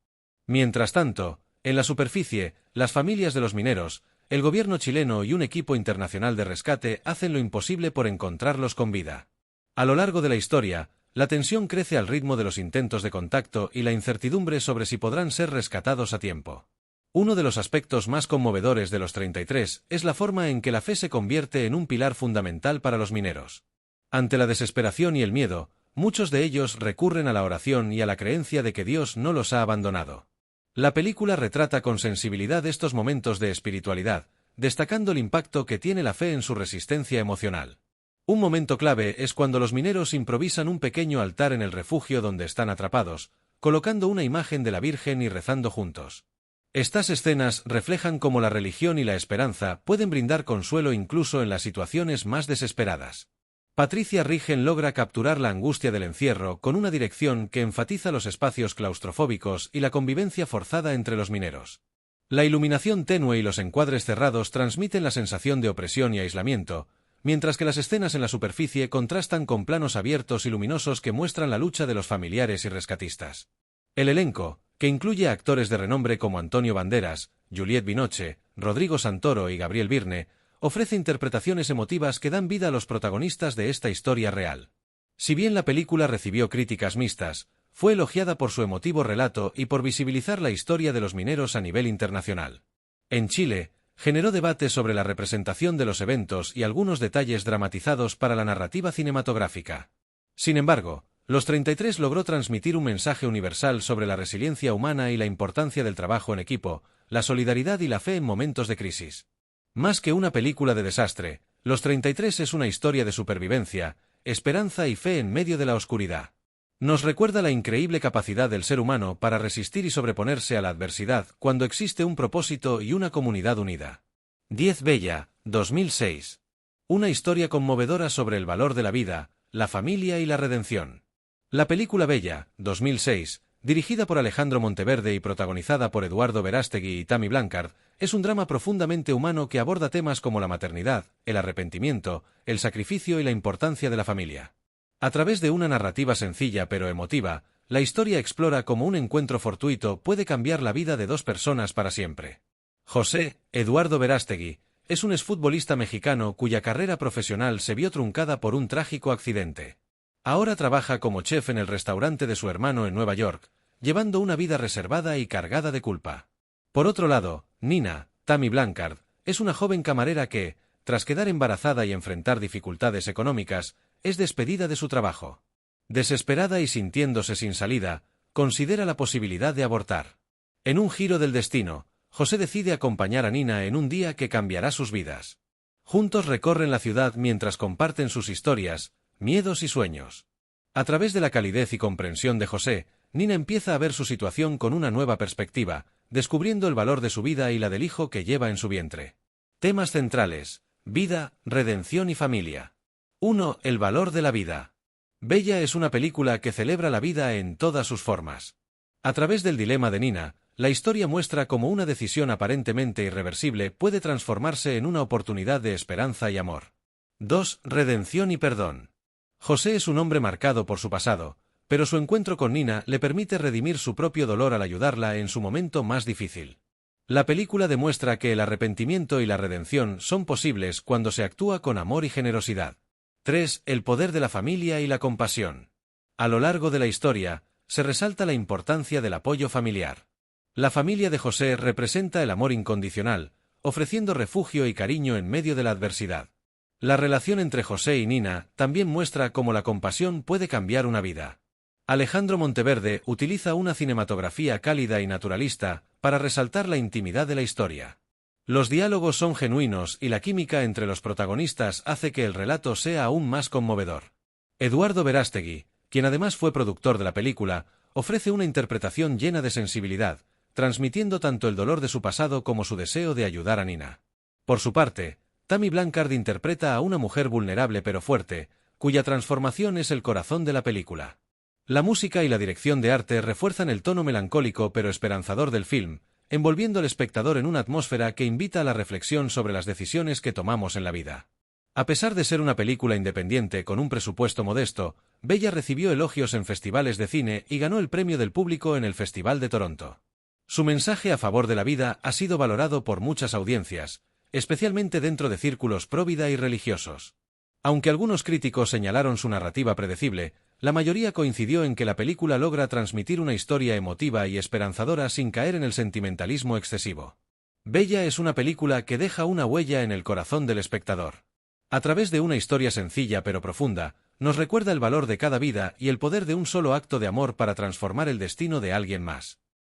Mientras tanto, en la superficie, las familias de los mineros, el gobierno chileno y un equipo internacional de rescate hacen lo imposible por encontrarlos con vida. A lo largo de la historia, la tensión crece al ritmo de los intentos de contacto y la incertidumbre sobre si podrán ser rescatados a tiempo. Uno de los aspectos más conmovedores de los 33 es la forma en que la fe se convierte en un pilar fundamental para los mineros. Ante la desesperación y el miedo, muchos de ellos recurren a la oración y a la creencia de que Dios no los ha abandonado. La película retrata con sensibilidad estos momentos de espiritualidad, destacando el impacto que tiene la fe en su resistencia emocional. Un momento clave es cuando los mineros improvisan un pequeño altar en el refugio donde están atrapados, colocando una imagen de la Virgen y rezando juntos. Estas escenas reflejan cómo la religión y la esperanza pueden brindar consuelo incluso en las situaciones más desesperadas. Patricia Rigen logra capturar la angustia del encierro con una dirección que enfatiza los espacios claustrofóbicos y la convivencia forzada entre los mineros. La iluminación tenue y los encuadres cerrados transmiten la sensación de opresión y aislamiento, mientras que las escenas en la superficie contrastan con planos abiertos y luminosos que muestran la lucha de los familiares y rescatistas. El elenco, que incluye a actores de renombre como Antonio Banderas, Juliette Binoche, Rodrigo Santoro y Gabriel Byrne, ofrece interpretaciones emotivas que dan vida a los protagonistas de esta historia real. Si bien la película recibió críticas mixtas, fue elogiada por su emotivo relato y por visibilizar la historia de los mineros a nivel internacional. En Chile, generó debate sobre la representación de los eventos y algunos detalles dramatizados para la narrativa cinematográfica. Sin embargo, Los 33 logró transmitir un mensaje universal sobre la resiliencia humana y la importancia del trabajo en equipo, la solidaridad y la fe en momentos de crisis. Más que una película de desastre, Los 33 es una historia de supervivencia, esperanza y fe en medio de la oscuridad. Nos recuerda la increíble capacidad del ser humano para resistir y sobreponerse a la adversidad cuando existe un propósito y una comunidad unida. 10 Bella, 2006. Una historia conmovedora sobre el valor de la vida, la familia y la redención. La película Bella, 2006, dirigida por Alejandro Monteverde y protagonizada por Eduardo Verástegui y Tammy Blanchard, es un drama profundamente humano que aborda temas como la maternidad, el arrepentimiento, el sacrificio y la importancia de la familia. A través de una narrativa sencilla pero emotiva, la historia explora cómo un encuentro fortuito puede cambiar la vida de dos personas para siempre. José Eduardo Verástegui es un exfutbolista mexicano cuya carrera profesional se vio truncada por un trágico accidente. Ahora trabaja como chef en el restaurante de su hermano en Nueva York, llevando una vida reservada y cargada de culpa. Por otro lado, Nina, Tammy Blanchard, es una joven camarera que, tras quedar embarazada y enfrentar dificultades económicas, es despedida de su trabajo. Desesperada y sintiéndose sin salida, considera la posibilidad de abortar. En un giro del destino, José decide acompañar a Nina en un día que cambiará sus vidas. Juntos recorren la ciudad mientras comparten sus historias, miedos y sueños. A través de la calidez y comprensión de José, Nina empieza a ver su situación con una nueva perspectiva, descubriendo el valor de su vida y la del hijo que lleva en su vientre. Temas centrales: vida, redención y familia. 1. El valor de la vida. Bella es una película que celebra la vida en todas sus formas. A través del dilema de Nina, la historia muestra cómo una decisión aparentemente irreversible puede transformarse en una oportunidad de esperanza y amor. 2. Redención y perdón. José es un hombre marcado por su pasado, pero su encuentro con Nina le permite redimir su propio dolor al ayudarla en su momento más difícil. La película demuestra que el arrepentimiento y la redención son posibles cuando se actúa con amor y generosidad. 3. El poder de la familia y la compasión. A lo largo de la historia, se resalta la importancia del apoyo familiar. La familia de José representa el amor incondicional, ofreciendo refugio y cariño en medio de la adversidad. La relación entre José y Nina también muestra cómo la compasión puede cambiar una vida. Alejandro Monteverde utiliza una cinematografía cálida y naturalista para resaltar la intimidad de la historia. Los diálogos son genuinos y la química entre los protagonistas hace que el relato sea aún más conmovedor. Eduardo Verástegui, quien además fue productor de la película, ofrece una interpretación llena de sensibilidad, transmitiendo tanto el dolor de su pasado como su deseo de ayudar a Nina. Por su parte, Tammy Blanchard interpreta a una mujer vulnerable pero fuerte, cuya transformación es el corazón de la película. La música y la dirección de arte refuerzan el tono melancólico pero esperanzador del film, envolviendo al espectador en una atmósfera que invita a la reflexión sobre las decisiones que tomamos en la vida. A pesar de ser una película independiente con un presupuesto modesto, Bella recibió elogios en festivales de cine y ganó el premio del público en el Festival de Toronto. Su mensaje a favor de la vida ha sido valorado por muchas audiencias, especialmente dentro de círculos pro-vida y religiosos. Aunque algunos críticos señalaron su narrativa predecible, la mayoría coincidió en que la película logra transmitir una historia emotiva y esperanzadora sin caer en el sentimentalismo excesivo. Bella es una película que deja una huella en el corazón del espectador. A través de una historia sencilla pero profunda, nos recuerda el valor de cada vida y el poder de un solo acto de amor para transformar el destino de alguien más.